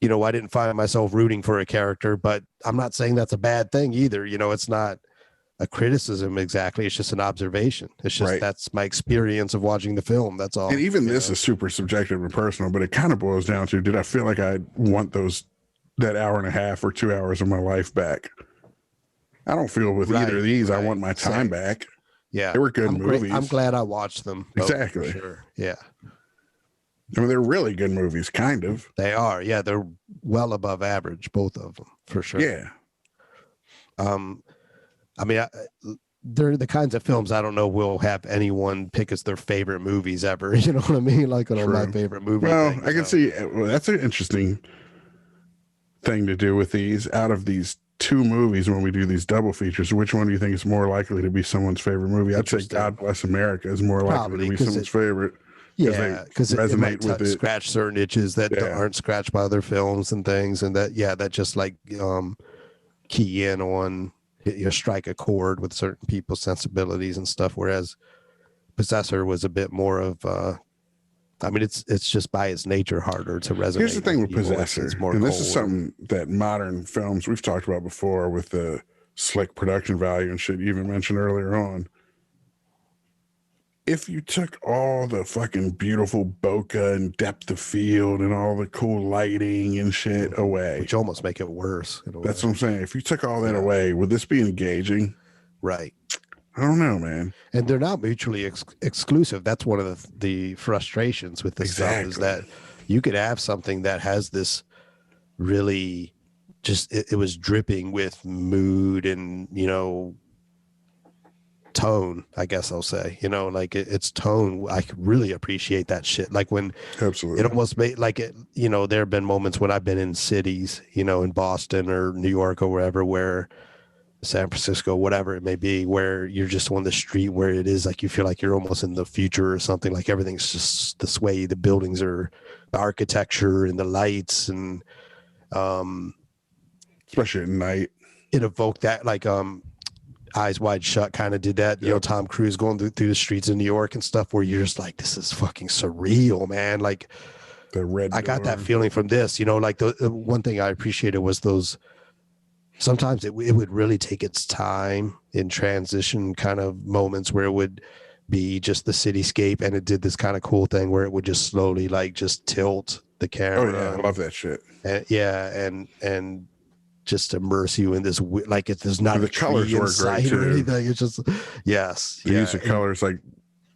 I didn't find myself rooting for a character, but I'm not saying that's a bad thing either. It's not a criticism exactly. It's just an observation. It's just, Right. that's my experience of watching the film. That's all. And even this is super subjective and personal, but it kind of boils down to, did I feel like I want that hour and a half or 2 hours of my life back? I don't feel with either of these. I want my time Same. back. Yeah. They were good movies. I'm glad I watched them. both, for Exactly. Sure. Yeah. I mean, they're really good movies, kind of. They are. Yeah. They're well above average, both of them, for sure. Yeah. I mean, they're the kinds of films I don't know will have anyone pick as their favorite movies ever. You know what I mean? Like on my True. favorite movie. Well, thing, I can see. Well, that's an interesting thing to do with these. Out of these 2 movies, when we do these double features, which one do you think is more likely to be someone's favorite movie? I'd say Interesting. God Bless America is more likely Probably, to be 'cause someone's it- favorite. Yeah, because it resonate might with it. scratch certain itches that Yeah. aren't scratched by other films and things, and that just like key in on, strike a chord with certain people's sensibilities and stuff. Whereas Possessor was a bit more of, I mean, it's just by its nature harder to resonate. Here's the thing with people. Possessor, It's more and this is cold. something that modern films we've talked about before with the slick production value and shit you even mentioned earlier on. If you took all the fucking beautiful bokeh and depth of field and all the cool lighting and shit away, which almost make it worse. In a that's way. what I'm saying. If you took all that away, would this be engaging? Right. I don't know, man. And they're not mutually exclusive. That's one of the frustrations with this stuff is that you could have something that has this really just it was dripping with mood and, you know, tone, I guess I'll say, you know, like it's tone. I could really appreciate that shit. Like when Absolutely. it almost made like it, you know, there have been moments when I've been in cities, you know, in Boston or New York or wherever, where San Francisco, whatever it may be, where you're just on the street where it is like you feel like you're almost in the future or something. Like everything's just this way. The buildings are, the architecture and the lights, and especially at night, it evoked that, like Eyes Wide Shut kind of did that. You know, Tom Cruise going through the streets of New York and stuff, where you're just like, this is fucking surreal, man. Like the red. I got that feeling from this. You know, like the one thing I appreciated was those. Sometimes it would really take its time in transition kind of moments where it would be just the cityscape, and it did this kind of cool thing where it would just slowly like just tilt the camera. Oh yeah, I love that shit. And, yeah, and just immerse you in this like there's not the colors were great or too. Anything. It's just The use of colors like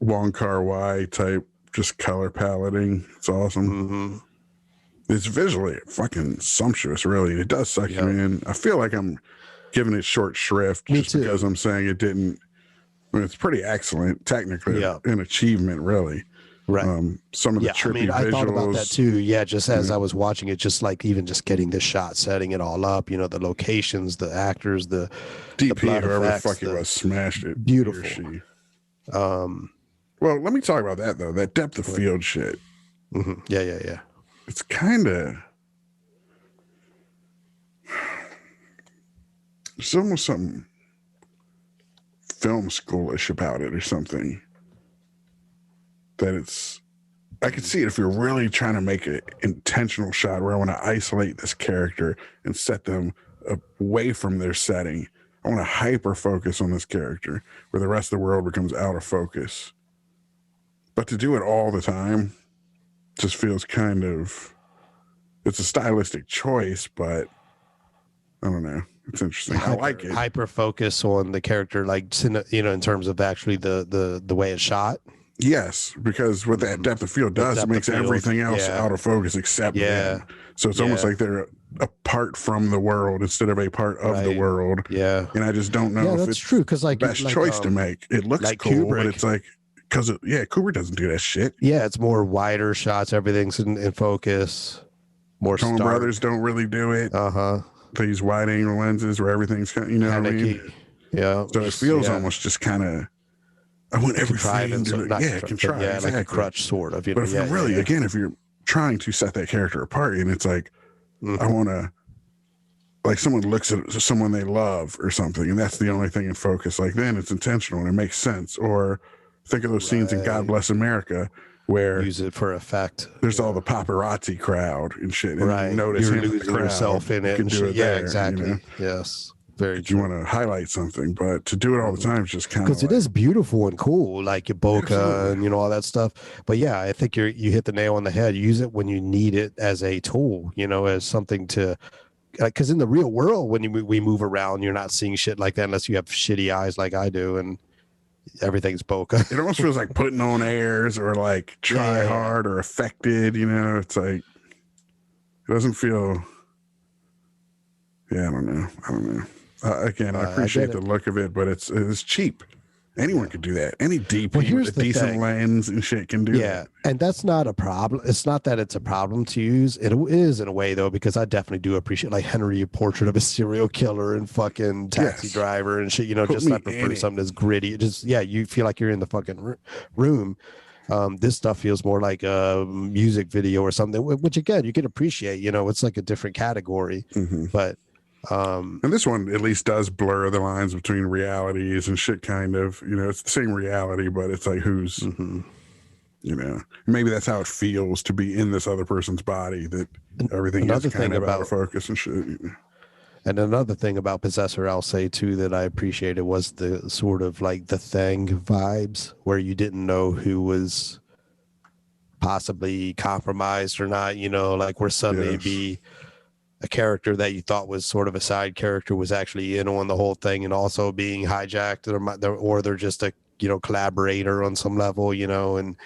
Wong Kar-wai type, just color paletting. It's awesome. Mm-hmm. It's visually fucking sumptuous, really. And it does suck you in. I feel like I'm giving it short shrift just because I'm saying it didn't. I mean, it's pretty excellent, technically, an achievement, really. Right. Some of the trippy visuals. I thought about that too. Yeah, just as I was watching it, just like even just getting the shot, setting it all up. You know, the locations, the actors, the DP, whoever the fuck it was, smashed it. Beautiful. Well, let me talk about that though. That depth of field shit. Mm-hmm. Yeah. It's kind of, there's almost something film schoolish about it or something. That it's, I could see it if you're really trying to make an intentional shot where I want to isolate this character and set them away from their setting. I want to hyper focus on this character where the rest of the world becomes out of focus. But to do it all the time just feels kind of, it's a stylistic choice, but I don't know. It's interesting. I like it. Hyper focus on the character, like, you know, in terms of actually the way it's shot. Yes, because what that depth of field does, it makes everything else out of focus except them. So it's almost like they're apart from the world instead of a part of the world. Yeah. And I just don't know if it's true, because like the best choice to make. It looks like cool, Kubrick, but it's like, because Kubrick doesn't do that shit. Yeah, it's more wider shots. Everything's in focus. More Coen Brothers don't really do it. They use wide angle lenses where everything's kind of, you know what I mean? Yeah. So it feels almost just kind of, I want everything to, contrived. Yeah, like a crutch sort of. You know? But if you're really, again, if you're trying to set that character apart, and it's like, I want to, like someone looks at someone they love or something, and that's the only thing in focus, like then it's intentional and it makes sense. Or think of those scenes in God Bless America where use it for effect. There's all the paparazzi crowd and shit, and you notice you're losing yourself in it. You can do it there, exactly. You know? Yes. Very you want to highlight something, but to do it all the time is just kind of because it is beautiful and cool, like your bokeh and all that stuff. But yeah, I think you hit the nail on the head. Use it when you need it as a tool, as something to, because in the real world, when we move around, you're not seeing shit like that unless you have shitty eyes like I do, and everything's bokeh. It almost feels like putting on airs or like try hard or affected. It's like it doesn't feel. Yeah, I don't know. Again, I appreciate the look of it, but it's cheap. Anyone could do that. Any DP with a decent lens and shit can do that. Yeah, and that's not a problem. It's not that it's a problem to use. It is in a way, though, because I definitely do appreciate, like, Henry, a portrait of a serial killer and fucking Taxi Driver and shit. Just I prefer something that's gritty. You feel like you're in the fucking room. This stuff feels more like a music video or something, which, again, you can appreciate. It's like a different category, but... and this one at least does blur the lines between realities and shit, kind of. It's the same reality, but it's like who's maybe that's how it feels to be in this other person's body, that everything is kind of out of focus and shit. And another thing about Possessor, I'll say too, that I appreciated was the sort of like the Thing vibes, where you didn't know who was possibly compromised or not, like where suddenly be a character that you thought was sort of a side character was actually in on the whole thing and also being hijacked, or they're just a, you know, collaborator on some level, you know, and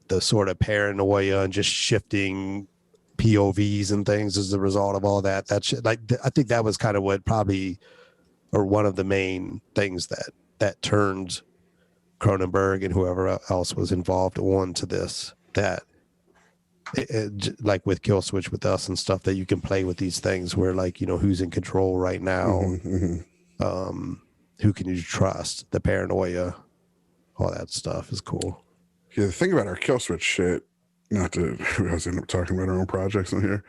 the sort of paranoia and just shifting POVs and things as a result of all that. That shit, like, I think that was kind of what probably, or one of the main things that turned Cronenberg and whoever else was involved onto this, that like with Kill Switch with Us and stuff, that you can play with these things where, like, you know, who's in control right now, who can you trust, the paranoia, all that stuff is cool. Yeah, the thing about our Kill Switch shit, not to we always end up talking about our own projects on here,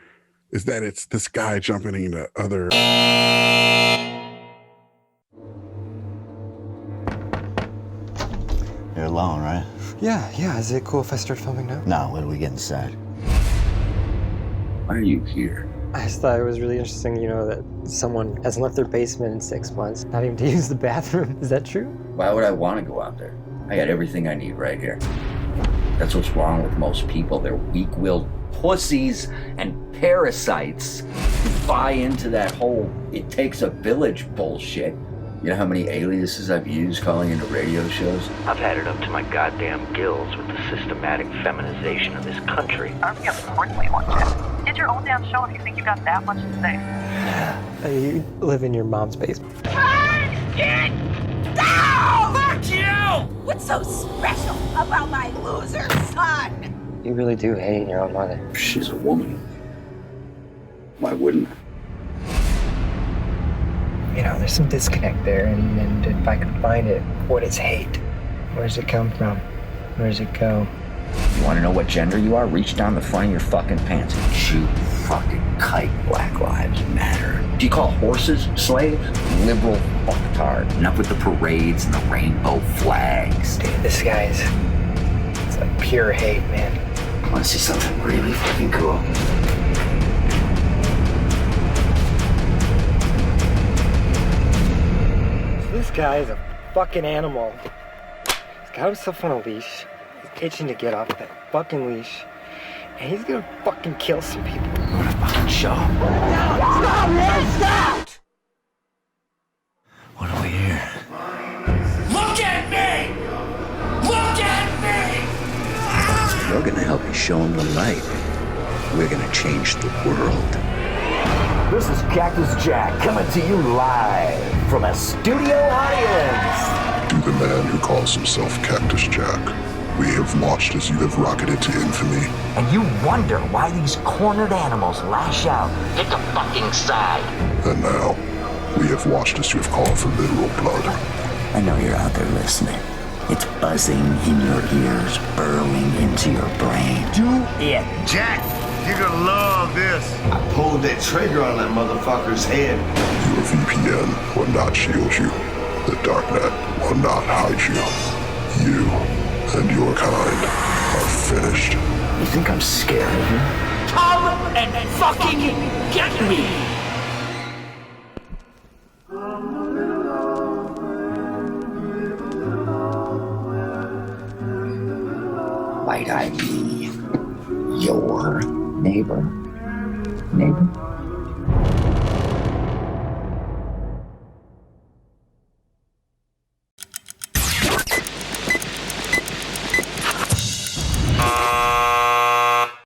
is that it's this guy jumping into other. You're alone, right? Yeah. Is it cool if I start filming now? No, what do we get inside? Why are you here? I just thought it was really interesting, you know, that someone hasn't left their basement in 6 months, not even to use the bathroom. Is that true? Why would I want to go out there? I got everything I need right here. That's what's wrong with most people. They're weak-willed pussies and parasites who buy into that whole "it takes a village" bullshit. You know how many aliases I've used calling into radio shows? I've had it up to my goddamn gills with the systematic feminization of this country. I don't think I'm supporting what you want, Jen. Get your own damn show if you think you got that much to say. You live in your mom's basement. Fuck you! What's so special about my loser son? You really do hate your own mother. She's a woman. Why wouldn't I? You know, there's some disconnect there, and if I could find it, what is hate? Where does it come from? Where does it go? You want to know what gender you are? Reach down the front of your fucking pants and chew fucking kite. Black Lives Matter. Do you call horses slaves? Liberal fucktard. Enough with the parades and the rainbow flags. Dude, this guy's, it's like pure hate, man. Want to see something really fucking cool? This guy is a fucking animal. He's got himself on a leash. He's itching to get off that fucking leash. And he's gonna fucking kill some people. What a fucking show. Stop! What do we hear? Look at me! Look at me! We're gonna help you show them the light. We're gonna change the world. This is Cactus Jack coming to you live from a studio audience. To the man who calls himself Cactus Jack, we have watched as you have rocketed to infamy. And you wonder why these cornered animals lash out. Pick a fucking side. And now, we have watched as you have called for literal blood. I know you're out there listening. It's buzzing in your ears, burrowing into your brain. Do it. Jack, you're gonna love this. I pulled that trigger on that motherfucker's head. Your VPN will not shield you. The darknet will not hide you. You and your kind are finished. You think I'm scared of you? Come and fucking get me. Might I be your neighbor? Neighbor?